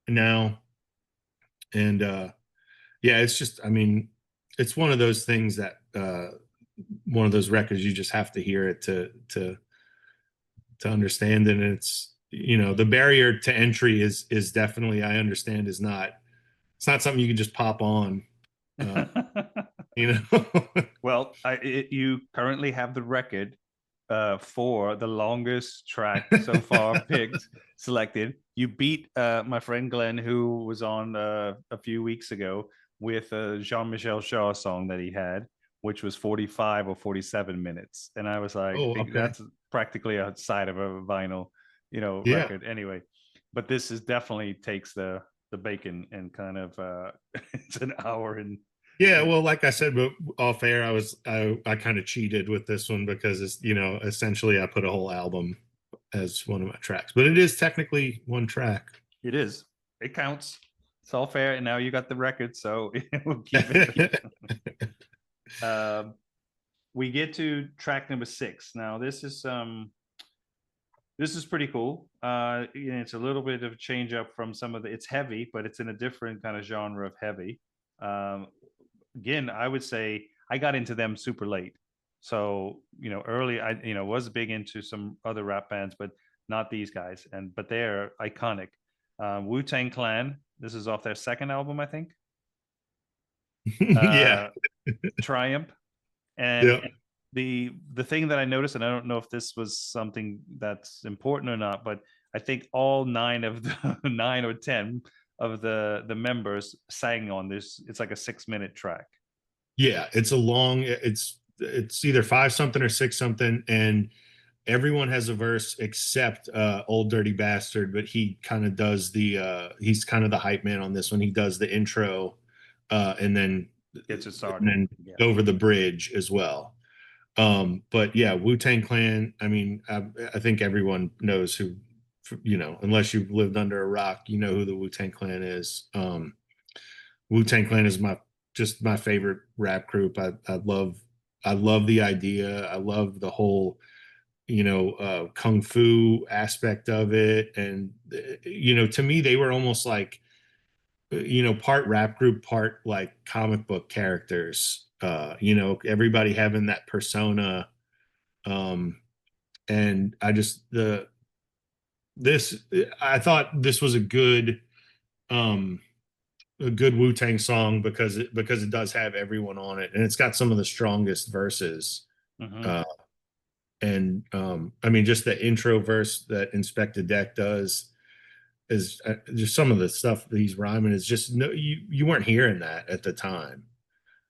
now. And yeah, it's just, I mean, it's one of those things that one of those records you just have to hear it to understand. And it's, the barrier to entry is definitely, I understand, it's not something you can just pop on. You know. Well, you currently have the record for the longest track so far picked, selected. You beat my friend Glenn, who was on a few weeks ago, with a Jean-Michel Jarre song that he had, which was 45 or 47 minutes. And I was like, Oh, okay. that's practically outside of a vinyl, Yeah. record anyway. But this is definitely takes the bacon and kind of it's an hour and Yeah, well, like I said, but off air, I kind of cheated with this one because it's, essentially I put a whole album as one of my tracks, but it is technically one track. it is. It counts. It's all fair. And now you got the record, so we'll keep it. We get to track number 6. Now this is pretty cool. It's a little bit of a change up from some of it's heavy, but it's in a different kind of genre of heavy. Again, I would say I got into them super late. So, early, I was big into some other rap bands, but not these guys. But they're iconic. Wu-Tang Clan. This is off their second album, I think. Yeah. Triumph. And Yeah. the thing that I noticed, and I don't know if this was something that's important or not, but I think all nine of the 9 or 10 of the members sang on this. It's like a 6-minute track. Yeah, it's either five something or six something, and everyone has a verse except Old Dirty Bastard, but he kind of does he's kind of the hype man on this one. He does the intro, and then Gets it and started. then Yeah. over the bridge as well. But yeah, Wu-Tang Clan, I mean, I think everyone knows who, unless you've lived under a rock, you know who the Wu-Tang Clan is. Wu-Tang Clan is just my favorite rap group. I love the idea. I love the whole, kung fu aspect of it. And, to me, they were almost like, part rap group, part like comic book characters. Everybody having that persona. And I thought this was um, a good Wu-Tang song because it does have everyone on it, and it's got some of the strongest verses. Mm-hmm. Uh, and I mean, just the intro verse that Inspector Deck does is just some of the stuff that he's rhyming is just no, you weren't hearing that at the time.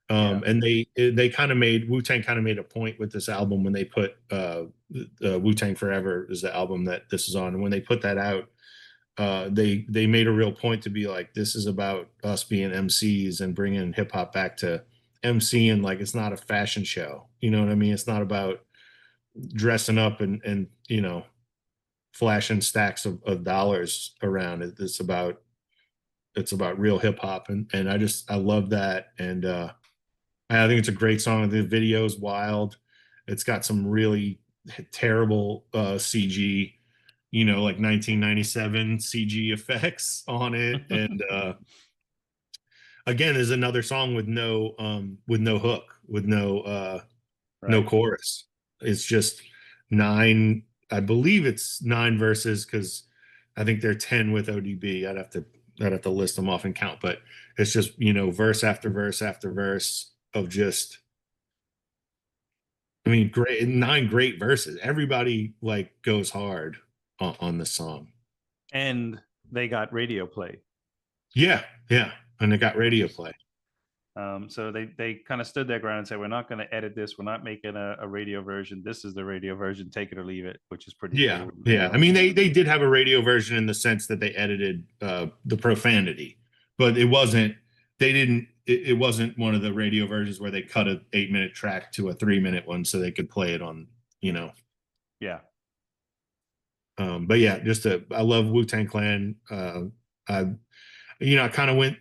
Yeah. And they kind of made Wu-Tang kind of made a point with this album when they put Wu-Tang Forever is the album that this is on, and when they put that out, they made a real point to be like, this is about us being MCs and bringing hip hop back to MCing. Like, it's not a fashion show, you know what I mean? It's not about dressing up and flashing stacks of dollars around. It's about real hip hop, and I love that. And I think it's a great song. The video is wild. It's got some really terrible CG, like 1997 CG effects on it. And again, there's another song with no hook, with no Right. chorus. It's just nine, I believe it's nine verses, because I think they're 10 with ODB. I'd have to list them off and count, but it's just, verse after verse after verse of just, I mean, great, nine great verses. Everybody like goes hard on the song. And they got radio play. Yeah, yeah, and it got radio play. So they kind of stood their ground and said, we're not going to edit this. We're not making a radio version. This is the radio version. Take it or leave it, which is pretty Yeah, cool. yeah. I mean, they did have a radio version in the sense that they edited the profanity, but it wasn't. They didn't. It wasn't one of the radio versions where they cut a 8-minute track to a 3-minute one so they could play it on. Yeah. But yeah, I love Wu-Tang Clan. I I kind of went.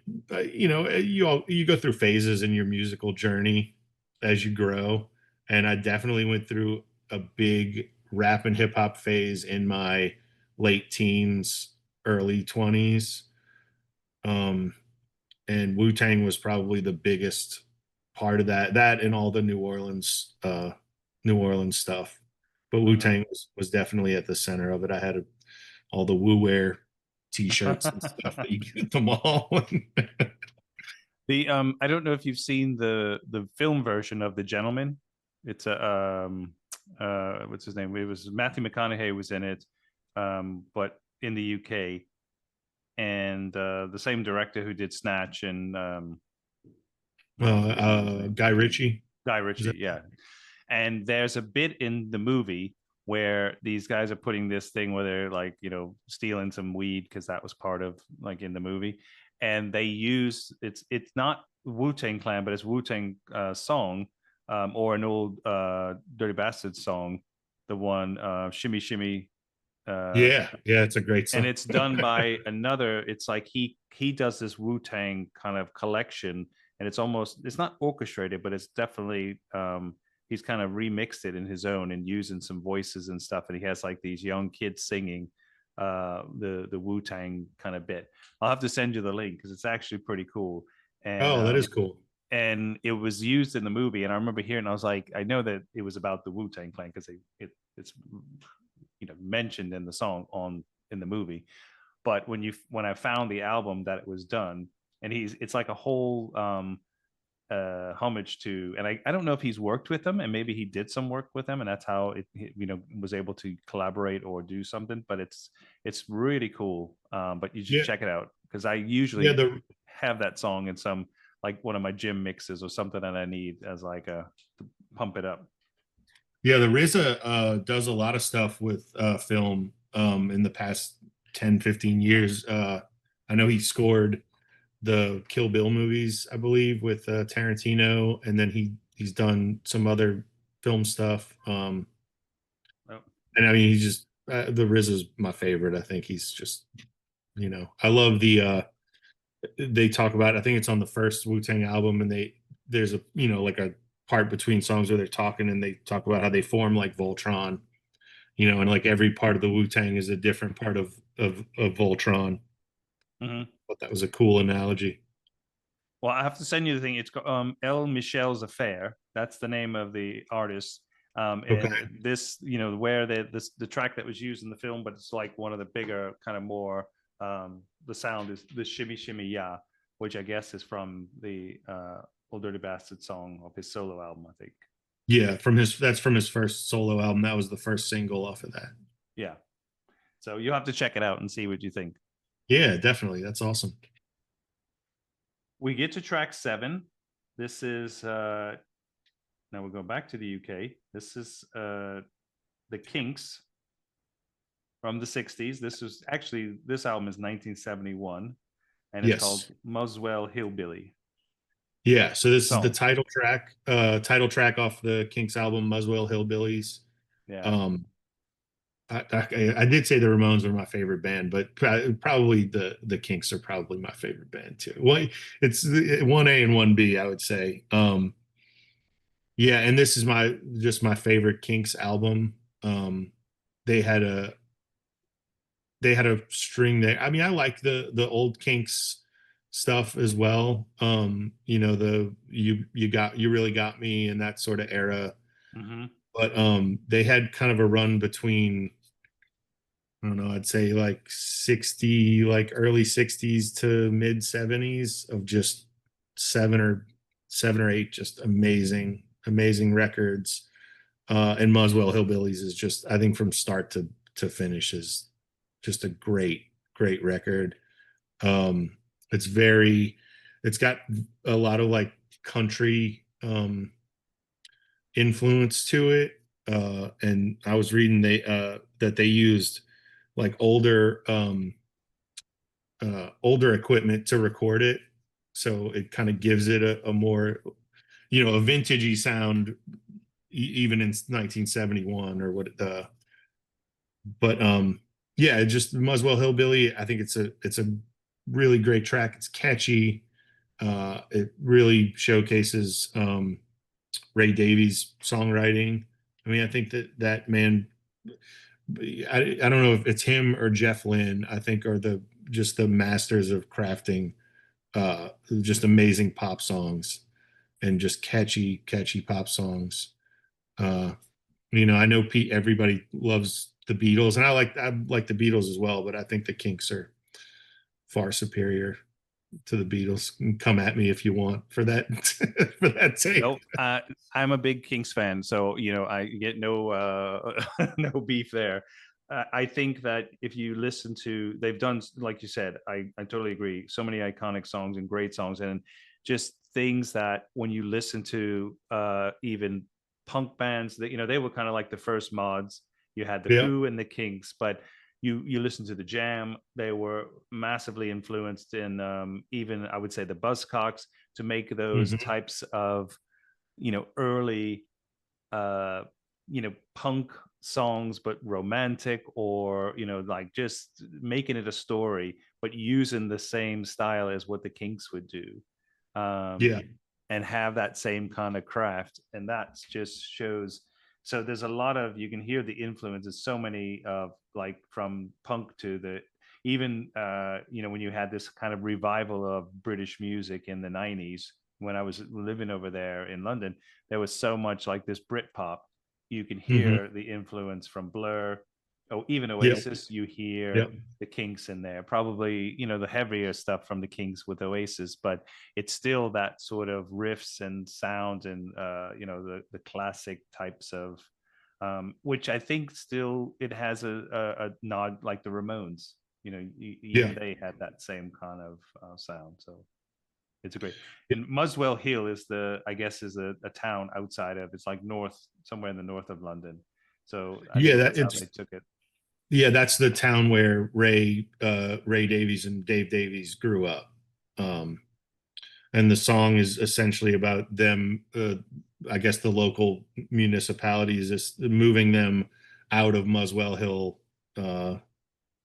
You go through phases in your musical journey as you grow, and I definitely went through a big rap and hip hop phase in my late teens, early 20s. And Wu-Tang was probably the biggest part of that and all the New Orleans stuff. But Mhm. Wu-Tang was definitely at the center of it. I had all the Wu wear t-shirts and stuff that you get at the mall. The I don't know if you've seen the film version of The Gentleman. It's a what's his name? It was Matthew McConaughey was in it, but in the UK, and the same director who did Snatch and forgetting his name. Guy Ritchie. Guy Is Ritchie, that- yeah. And there's a bit in the movie where these guys are putting this thing where they're like, stealing some weed because that was part of like in the movie, and they use it's not Wu-Tang Clan, but it's Wu-Tang song, or an old Dirty Bastard song, the one Shimmy Shimmy. Uh, yeah, yeah, it's a great and song. it's done by another. It's like he does this Wu-Tang kind of collection, and it's not orchestrated, but it's definitely he's kind of remixed it in his own and using some voices and stuff, and he has like these young kids singing the Wu-Tang kind of bit. I'll have to send you the link because it's actually pretty cool. And Oh, that is cool. and it was used in the movie. And I remember hearing, I was like, I know that it was about the Wu-Tang Clan because it's mentioned in the song on in the movie. But when I found the album that it was done, and it's like a whole homage to, and I don't know if he's worked with them, and maybe he did some work with them, and that's how was able to collaborate or do something. But it's really cool. But you should Yeah, check it out because I yeah, usually have that song in some, like, one of my gym mixes or something that I need as like a to pump it up. the RZA does a lot of stuff with film in the past 10, 15 years. I know he scored the Kill Bill movies, I believe, with Tarantino, and then he's done some other film stuff. Oh, And I mean, he's just the RZA's my favorite. I think he's just, I love the they talk about, I think it's on the first Wu-Tang album, and there's a, like a part between songs where they're talking and they talk about how they form like Voltron, and like every part of the Wu-Tang is a different part of Voltron. mhm. But that was a cool analogy. Well, I have to send you the thing. It's El Michel's Affair. That's the name of the artist. Okay. And this, where the track that was used in the film, but it's like one of the bigger, kind of more, the sound is the Shimmy Shimmy Ya, which I guess is from the Old Dirty Bastard song of his solo album, I think. Yeah, that's from his first solo album. That was the first single off of that. Yeah. So you'll have to check it out and see what you think. Yeah, definitely. That's awesome. We get to track 7. This is now we'll go back to the UK. This is the Kinks from the 60s. This album is 1971, and it's called Yes. Muswell Hillbilly. Yeah, so this is the Song. title track off the Kinks album, Muswell Hillbillies. Yeah. Um, I did say the Ramones were my favorite band, but probably the Kinks are probably my favorite band too. Well, it's 1A and 1B, I would say. Yeah, and this is my favorite Kinks album. They had a they had a string there. I mean, I like the old Kinks stuff as well. The you really got me in that sort of era. Mm-hmm. But they had kind of a run between, I don't know, I'd say like 60, like early 60s to mid 70s of just seven or eight just amazing records. And Muswell Hillbillies is just, I think, from start to finish is just a great record. Um, it's got a lot of like country influence to it. And I was reading that they used like older equipment to record it, so it kind of gives it a more, a vintagey sound, even in 1971 or what. But yeah, just Muswell Hillbilly. I think it's a really great track. It's catchy. It really showcases Ray Davies' songwriting. I mean, I think that man. I don't know if it's him or Jeff Lynne. I think are the masters of crafting just amazing pop songs and just catchy pop songs. Uh, I know everybody loves the Beatles, and I like the Beatles as well, but I think the Kinks are far superior to the Beatles. Come at me if you want for that for that take. Nope. I'm a big Kings fan, so I get no no beef there. I think that if you listen to, they've done, like you said, I totally agree. So many iconic songs and great songs, and just things that when you listen to even punk bands, that they were kind of like the first mods. You had the Yeah. Who and the Kinks, but you listen to the Jam, they were massively influenced in even, I would say, the Buzzcocks to make those Hmm. types of early punk songs, but romantic, or like just making it a story but using the same style as what the Kinks would do, um Yeah. and have that same kind of craft, and that just shows. So there's a lot of, you can hear the influences, so many of, like, from punk to the, even when you had this kind of revival of British music in the 90s, when I was living over there in London, there was so much like this Britpop. You can Hmm. hear the influence from Blur, oh, even Yep. Oasis. You hear Yep. the Kinks in there, probably, the heavier stuff from the Kinks with Oasis, but it's still that sort of riffs and sound and the classic types of which I think still it has a nod like the Ramones. Yeah. Even they had that same kind of sound. So it's a great. And Muswell Hill is I guess is a town outside of, it's like north, somewhere in the north of London. So I Yeah, think that that's how it's they took it. yeah, that's the town where Ray Davies and Dave Davies grew up. Um, and the song is essentially about them, I guess the local municipalities is moving them out of Muswell Hill uh,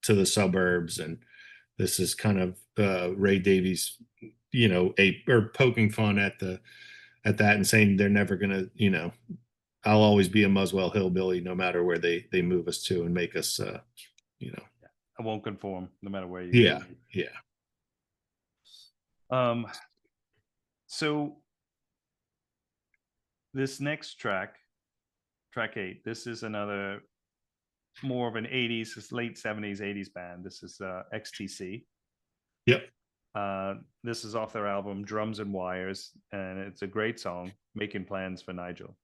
to the suburbs, and this is kind of Ray Davies, or poking fun at that and saying they're never gonna, I'll always be a Muswell hillbilly no matter where they move us to and make us, you know, I won't conform no matter where you yeah, go. yeah, Um, so this next track, track 8, this is another more of an 80s, late 70s, 80s band. This is XTC. yep. This is off their album Drums and Wires, and it's a great song, Making Plans for Nigel.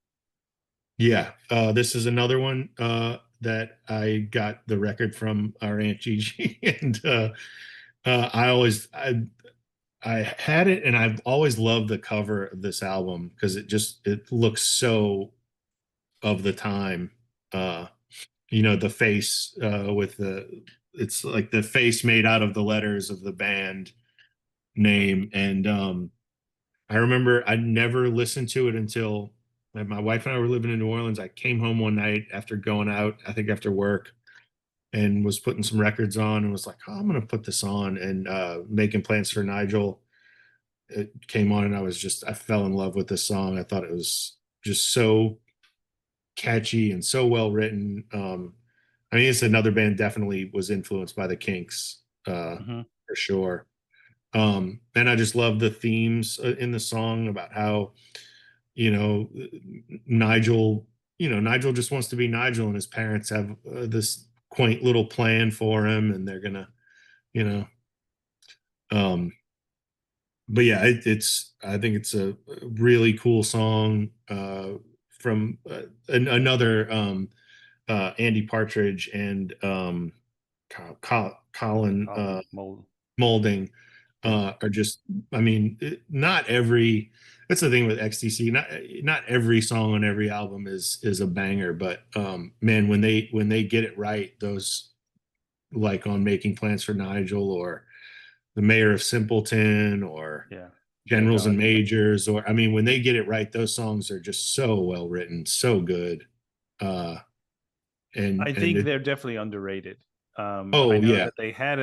Yeah, this is another one that I got the record from our Aunt Gigi, and I had it, and I've always loved the cover of this album because it looks so of the time. Uh, the face with it's like the face made out of the letters of the band name, and I remember I never listened to it until my wife and I were living in New Orleans. I came home one night after going out, I think after work, and was putting some records on and was like, oh, I'm going to put this on, and Making Plans for Nigel. It came on and I fell in love with this song. I thought it was just so catchy and so well written. I mean, it's another band definitely was influenced by the Kinks, Mm-hmm. for sure. And I just love the themes in the song about how, you know, Nigel, Nigel just wants to be Nigel, and his parents have this quaint little plan for him, and they're gonna, you know, um, but yeah, I think it's a really cool song from another Andy Partridge and Colin Colin Mold. Molding Yeah. are just, I mean, not every, that's the thing with XTC, not every song on every album is a banger, but man, when they get it right, those, like on Making Plans for Nigel, or the Mayor of Simpleton, or Yeah. Oh Generals God. and Majors, or I mean, when they get it right, those songs are just so well written, so good. uh I and think it, they're definitely underrated. I oh know yeah, that they had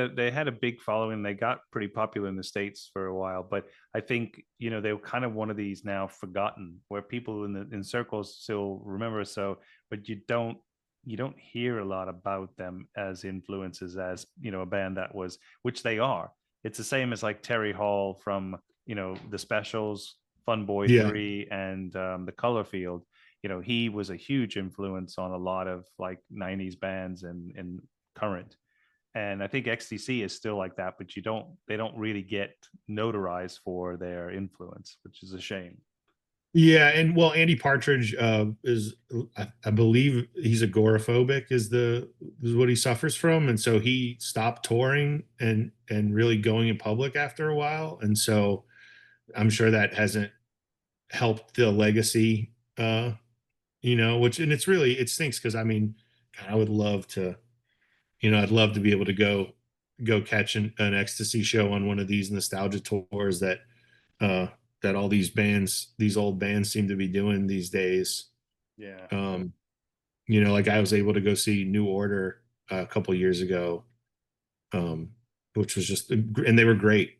a big following. They got pretty popular in the States for a while, but I think they were kind of one of these now forgotten, where people in circles still remember. So, but you don't hear a lot about them as influences, as a band that was, which they are. It's the same as like Terry Hall from the Specials, Fun Boy yeah. 3, and the Color Field. He was a huge influence on a lot of like 90s bands and current. And I think XTC is still like that, but they don't really get notarized for their influence, which is a shame. Yeah, and well, Andy Partridge is, I believe he's agoraphobic, is what he suffers from, and so he stopped touring and really going in public after a while, and so I'm sure that hasn't helped the legacy, which, and it stinks because I mean, God, I would love to, I'd love to be able to go catch an ecstasy show on one of these nostalgia tours uh that all these old bands seem to be doing these days. Yeah. Like I was able to go see New Order a couple years ago, which was just, and they were great.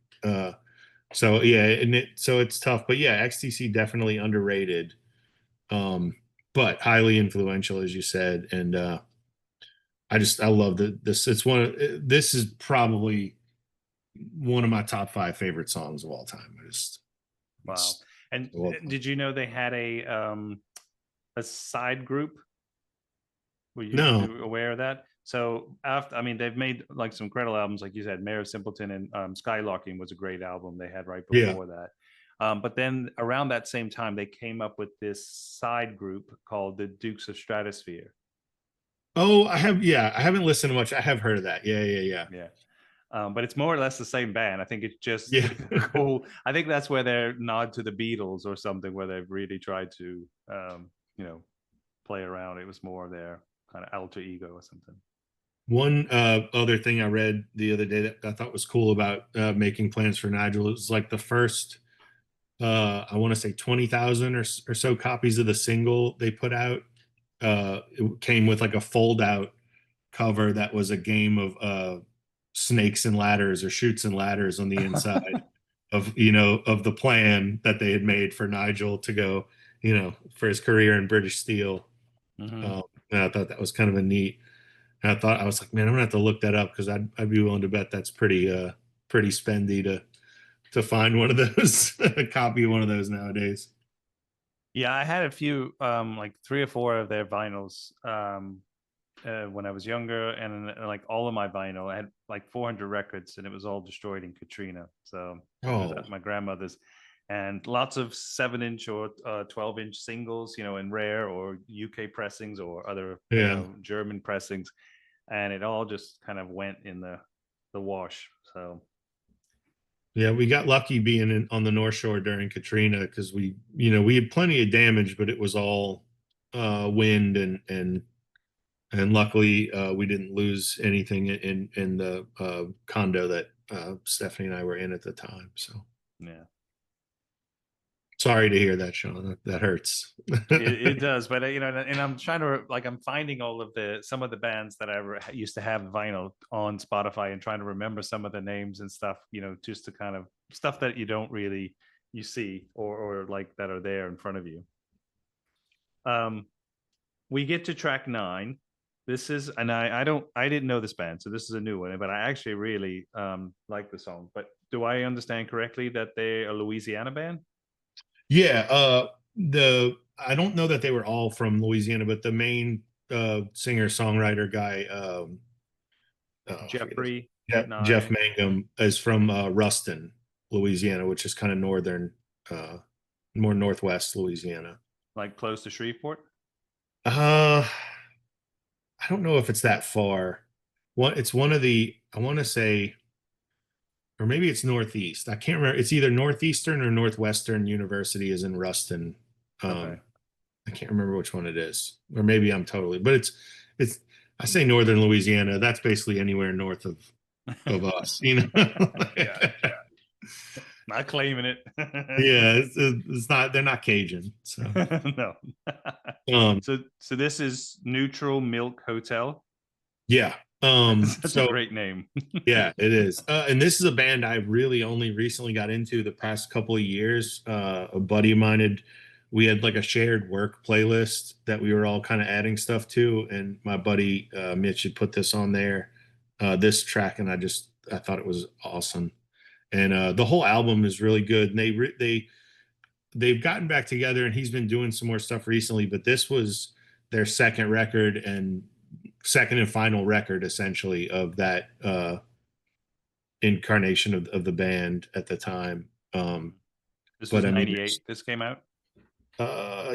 So yeah, so it's tough, but yeah, XTC definitely underrated, but highly influential, as you said. And I love this. This is probably one of my top 5 favorite songs of all time. Wow. And So, did you know they had a side group? Were no, you aware of that? So after, I mean, they've made like some incredible albums, like you said, Mayor of Simpleton and Skylarking was a great album they had right yeah. before that. But then around that same time, they came up with this side group called the Dukes of Stratosphere. Oh, I have. Yeah, I haven't listened to much. I have heard of that. Yeah, yeah, Yeah. But it's more or less the same band. I think it's just yeah, yeah. cool. I think that's where they're nod to the Beatles or something, where they've really tried to, you know, play around. It was more their kind of alter ego or something. One other thing I read the other day that I thought was cool about making plans for Nigel, it was like the first, I want to say 20,000 or so copies of the single they put out. It came with like a fold out cover that was a game of snakes and ladders or shoots and ladders on the inside of, of the plan that they had made for Nigel to go, for his career in British Steel. Hmm. Um, and I thought that was kind of a neat. And I was like, man, I'm gonna have to look that up because I'd be willing to bet that's pretty spendy to find one of those, a copy of one of those nowadays. Yeah, I had a few, like three or four of their vinyls when I was younger, and like all of my vinyl, I had like 400 records, and it was all destroyed in Katrina. So it was Oh, at my grandmother's, and lots of 7-inch or 12-inch singles, in rare or UK pressings or other, yeah. German pressings, and it all just kind of went in the wash. So Yeah, we got lucky being on the North Shore during Katrina because we had plenty of damage, but it was all wind and luckily we didn't lose anything in the condo that Stephanie and I were in at the time. So yeah. sorry to hear that, Sean. That hurts. It does, but and I'm trying to like I'm finding all of some of the bands that used to have vinyl on Spotify and trying to remember some of the names and stuff, just to kind of stuff that you don't really you see or like that are there in front of you. Um, we get to track 9. This is, and I didn't know this band, so this is a new one, but I actually really like the song. But do I understand correctly that they're a Louisiana band? Yeah, the I don't know that they were all from Louisiana, but the main singer songwriter guy, I forget his Jeffrey Jeff Nye, Mangum, is from Ruston, Louisiana, which is kind of northern, uh, more northwest Louisiana. like close to Shreveport. Uh, I don't know if it's that far. It's one of the, I want to say, or maybe it's northeast. I can't remember. It's either northeastern or northwestern university is in Ruston. Okay. Um, I can't remember which one it is, or maybe I'm totally, but it's I say northern Louisiana. That's basically anywhere north of us, Yeah, not claiming it. Yeah, it's not. They're not Cajun, so No. um, So this is Neutral Milk Hotel. yeah. That's such a So great name. yeah, it is. And this is a band I really only recently got into the past couple of years. A buddy of mine we had like a shared work playlist that we were all kind of adding stuff to, and my buddy Mitch had put this on there, this track, and I thought it was awesome. And the whole album is really good. And they've gotten back together, and he's been doing some more stuff recently. But this was their second record and second and final record, essentially, of that incarnation of the band at the time. This But was I mean, 98. This came out.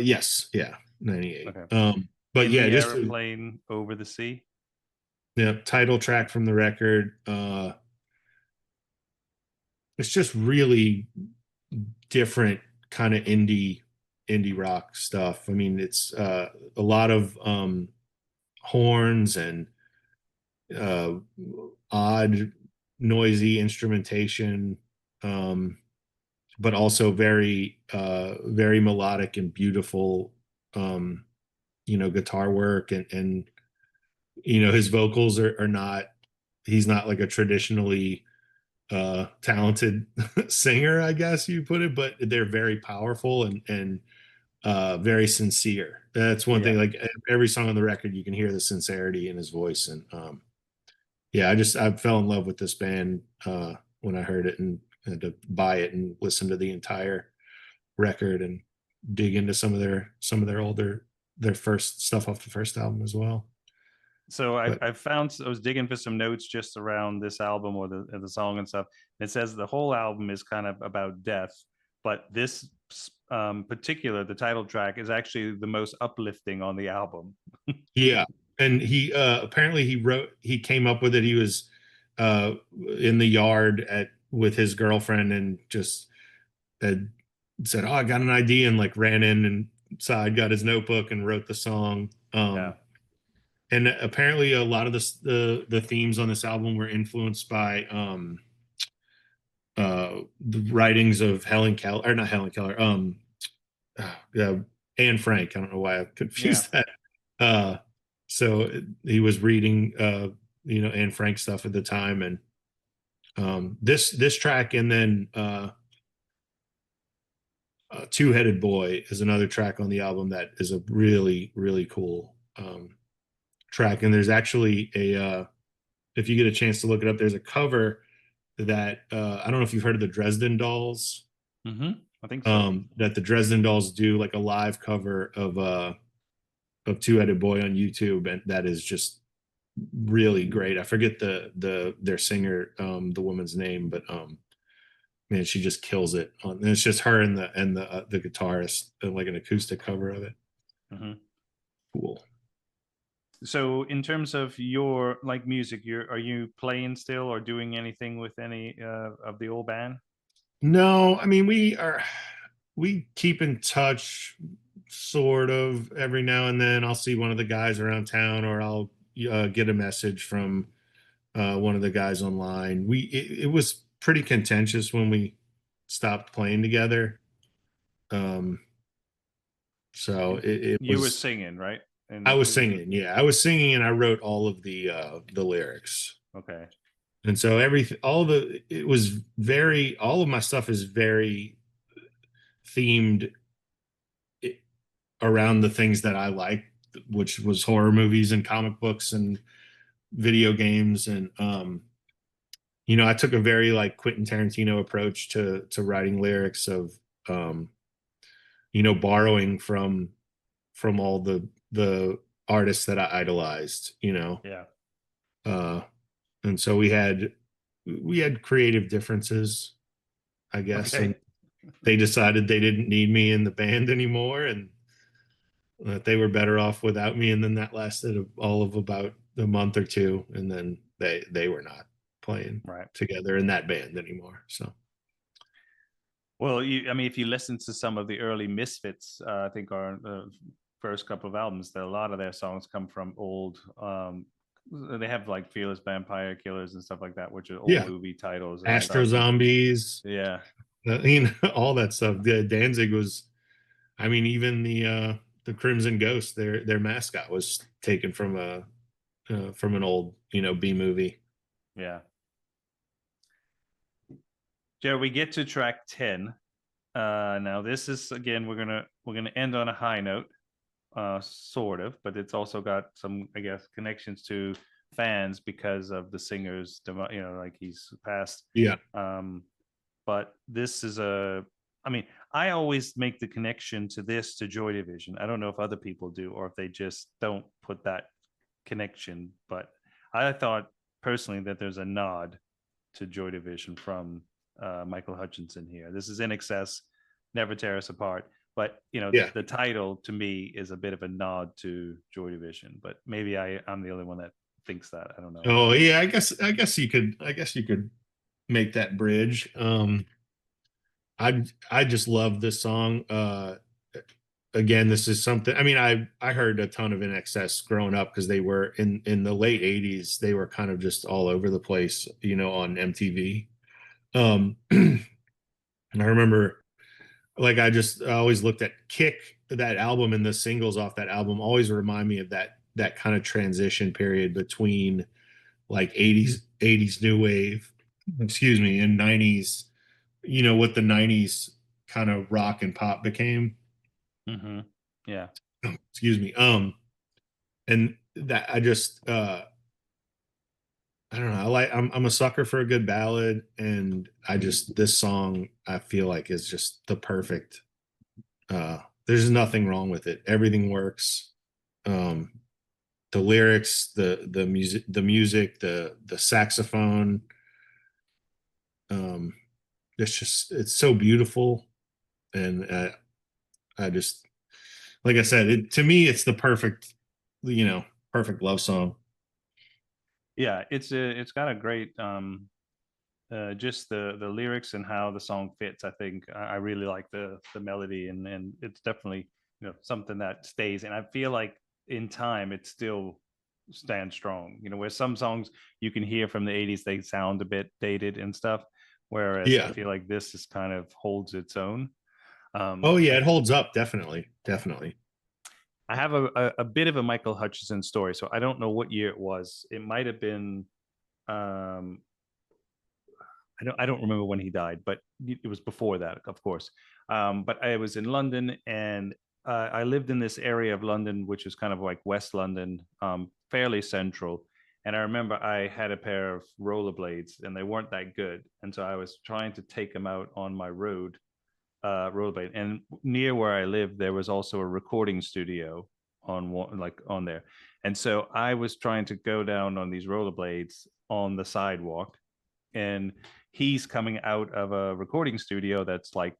yes, yeah, 98. Okay. But In yeah, the just aeroplane over the sea. yeah, title track from the record. It's just really different kind of indie rock stuff. I mean, it's a lot of horns and uh, odd, noisy instrumentation, but also very melodic and beautiful, guitar work and his vocals are not. He's not like a traditionally talented singer, I guess you put it, but they're very powerful and very sincere. That's one thing. Yeah. Like every song on the record, you can hear the sincerity in his voice, and yeah, I fell in love with this band when I heard it and had to buy it and listen to the entire record and dig into some of their older their first stuff off the first album as well. So But I found, I was digging for some notes just around this album or the song and stuff. It says the whole album is kind of about death, but this particular, the title track, is actually the most uplifting on the album. yeah, and he apparently he came up with it. He was in the yard at with his girlfriend and just had said, "Oh, I got an idea," and like ran in inside, got his notebook, and wrote the song. Yeah. And apparently, a lot of the themes on this album were influenced by the writings of Helen Keller, or not Helen Keller, Anne Frank. I don't know why I Yeah. confused that. Uh, so he was reading, Anne Frank stuff at the time, and this track, and then Two-Headed Boy is another track on the album that is a really, really cool track. And there's actually if you get a chance to look it up, there's a cover that I don't know if you've heard of the Dresden Dolls. I think so. That the Dresden Dolls do like a live cover of Two-Headed Boy on YouTube, and that is just really great. I forget their singer, the woman's name, but man, she just kills it. And it's just her and the guitarist, and like an acoustic cover of it. Cool. So in terms of your like music, are you playing still or doing anything with any of the old band? No, I mean we keep in touch sort of every now and then. I'll see one of the guys around town, or I'll get a message from one of the guys online. It was pretty contentious when we stopped playing together. Um, so it You were was. singing, right? And I was singing, yeah, I was singing, and I wrote all of the lyrics. okay. And so everything, it was very, all of my stuff is very themed around the things that I like, which was horror movies and comic books and video games. And I took a very like Quentin Tarantino approach to writing lyrics of um, borrowing from all the artists that I idolized. Yeah. Uh, and so we had creative differences, I guess, and Okay. they decided they didn't need me in the band anymore, and that they were better off without me. And then that lasted all of about a month or two, and then they were not playing Right. together in that band anymore. So Well, I mean, if you listen to some of the early Misfits, I think our first couple of albums, a lot of their songs come from old. They have like Fearless Vampire Killers and stuff like that, which are old yeah, movie titles and Astro stuff. Zombies, Yeah. all that stuff. Danzig was, I mean, even the Crimson Ghost, their mascot was taken from an old B movie. Yeah. Jared, we get to track 10. Now this is again, we're gonna end on a high note, sort of, but it's also got some, I guess, connections to fans because of the singer's, like he's passed. Yeah. But this is I mean, I always make the connection to this to Joy Division. I don't know if other people do or if they just don't put that connection, but I thought personally that there's a nod to Joy Division from Michael Hutchinson here. This is INXS, Never Tear Us Apart. But Yeah. the title to me is a bit of a nod to Joy Division. But maybe I'm the only one that thinks that. I don't know. Oh yeah, I guess you could make that bridge. I just love this song. Again, this is something, I mean, I heard a ton of INXS growing up because they were in the late 80s, they were kind of just all over the place, on MTV. And I remember, like, I always looked at Kick, that album, and the singles off that album always remind me of that kind of transition period between like 80s new wave, excuse me, and 90s, what the 90s kind of rock and pop became. Yeah. Excuse me. And that I don't know. I'm a sucker for a good ballad, and this song I feel like is just the perfect There's nothing wrong with it. Everything works. Um, the lyrics, the music, the saxophone. Um, it's so beautiful, and I just like I said, to me, it's the perfect, perfect love song. Yeah, it's got a great just the lyrics and how the song fits. I think I really like the melody, and it's definitely, something that stays. And I feel like in time it still stands strong. Where some songs you can hear from the 80s, they sound a bit dated and stuff, whereas I Yeah. feel like this is kind of holds its own. Oh um yeah, it holds up. Definitely. Definitely. I have a bit of a Michael Hutchison story, so I don't know what year it was. It might have been, um I don't remember when he died, but it was before that, of course. But I was in London, and I lived in this area of London, which is kind of like West London, fairly central. And I remember I had a pair of rollerblades, and they weren't that good, and so I was trying to take them out on my rollerblade. And near where I lived, there was also a recording studio on one, like on there. And so I was trying to go down on these rollerblades on the sidewalk, and he's coming out of a recording studio that's like,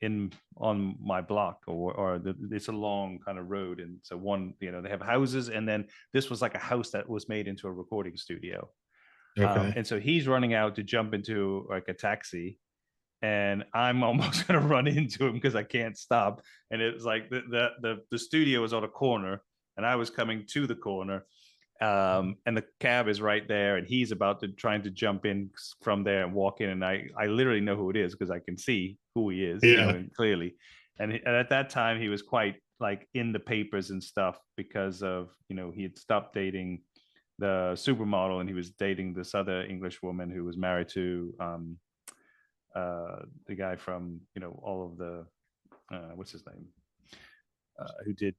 in on my block, it's a long kind of road. And so one, they have houses, and then this was like a house that was made into a recording studio. Okay. And so he's running out to jump into like a taxi, and I'm almost going to run into him because I can't stop. And it was like the studio was on a corner, and I was coming to the corner, and the cab is right there, and he's about to trying to jump in from there and walk in, and I literally know who it is because I can see who he is, Yeah. and clearly. And at that time he was quite like in the papers and stuff because of, he had stopped dating the supermodel, and he was dating this other English woman who was married to the guy from, all of the what's his name, who did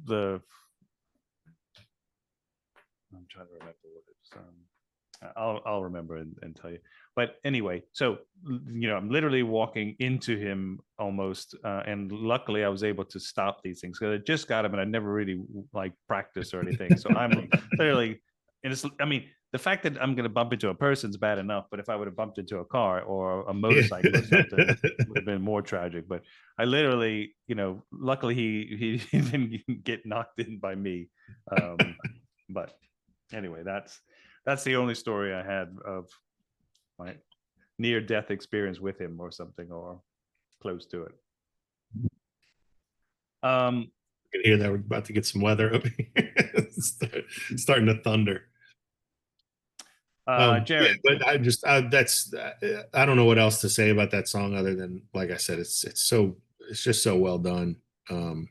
the, I'm trying to remember what it's. I'll remember and tell you. But anyway, so I'm literally walking into him almost, and luckily I was able to stop these things because I just got him, and I never really like practiced or anything. So I'm literally, and it's, I mean, the fact that I'm going to bump into a person's bad enough, but if I would have bumped into a car or a Yeah. motorcycle or something, would have been more tragic. But I literally, luckily he didn't get knocked in by me. But anyway, that's the only story I had of my near death experience with him or something, or close to it. Um, You can hear that we're about to get some weather up here. Starting to thunder. Yeah, Jared, but I don't know what else to say about that song other than, like I said, it's just so well done. Um,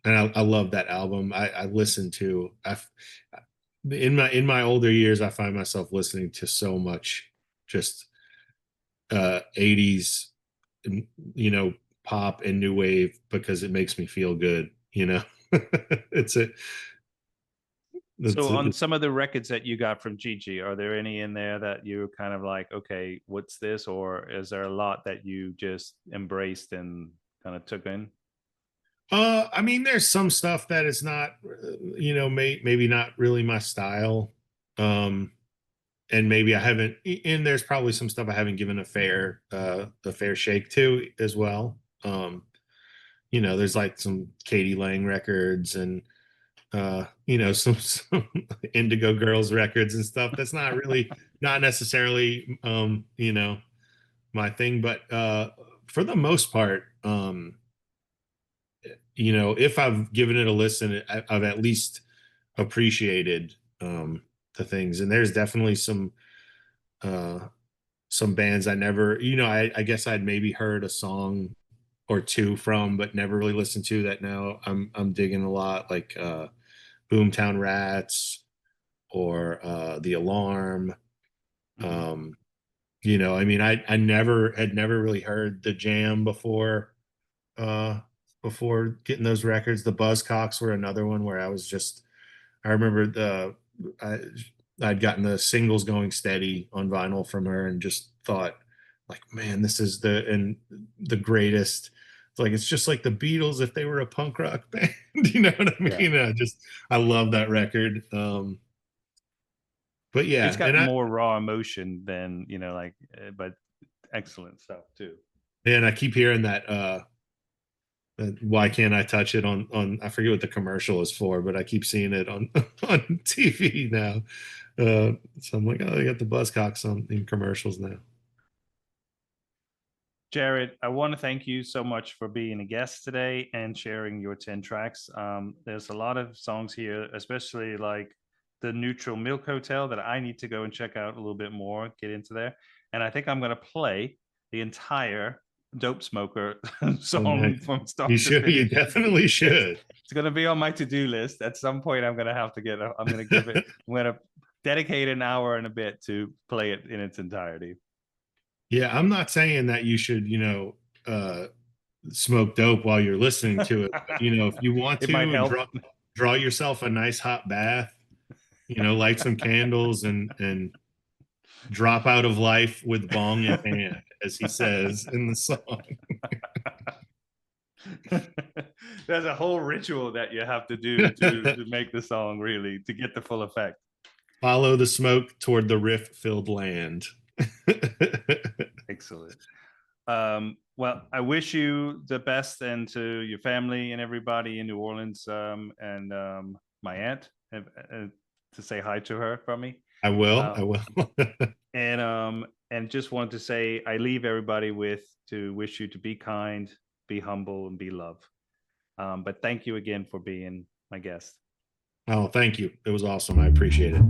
and I love that album. I listen to in my older years, I find myself listening to so much just 80s, you know, pop and new wave because it makes me feel good, you know. it's a so it's on a, some of the records that you got from Gigi, are there any in there that you kind of like, okay, what's this? Or is there a lot that you just embraced and kind of took in? I mean, there's some stuff that is not, maybe not really my style. Um, and maybe I haven't, and there's probably some stuff I haven't given a fair shake to as well. There's like some Katie Lang records and, some Indigo Girls records and stuff. That's not necessarily, my thing, but, for the most part, if I've given it a listen, I've at least appreciated the things. And there's definitely uh, some bands I never, I guess I'd maybe heard a song or two from, but never really listened to that. Now I'm digging a lot, like Boomtown Rats or The Alarm. Mhm. Um, I mean, I never really heard The Jam uh before getting those records. The Buzzcocks were another one where I remember I, I'd gotten the singles going steady on vinyl from her and just thought, like, man, this is the greatest It's like, it's just like the Beatles if they were a punk rock band. You know what I mean? I love that record. But yeah, It's got more raw emotion than, you know, like, but excellent stuff too. and I keep hearing that why can't I touch it on I forget what the commercial is for, but I keep seeing it on on TV now. So I'm like, oh, they got the Buzzcocks on in commercials now. Jared, I want to thank you so much for being a guest today and sharing your 10 tracks. There's a lot of songs here, especially like the Neutral Milk Hotel, that I need to go and check out a little bit more, get into there. And I think I'm going to play the entire Dope Smoker song from start You to should. finish. You definitely should. It's going to be on my to-do list. At some point, I'm going to have to get, I'm going to give it, I'm going to dedicate an hour and a bit to play it in its entirety. Yeah, I'm not saying that you should, smoke dope while you're listening to it. But, if you want It to, might and help. draw yourself a nice hot bath, light some candles and drop out of life with bong in hand, as he says in the song. There's a whole ritual that you have to do to make the song really, to get the full effect. Follow the smoke toward the rift-filled land. Excellent. Well, I wish you the best, and to your family and everybody in New Orleans, and my aunt, to say hi to her from me. I will. And just want to say, I leave everybody with to wish you to be kind, be humble, and be love. But thank you again for being my guest. Oh, thank you. It was awesome. I appreciate it.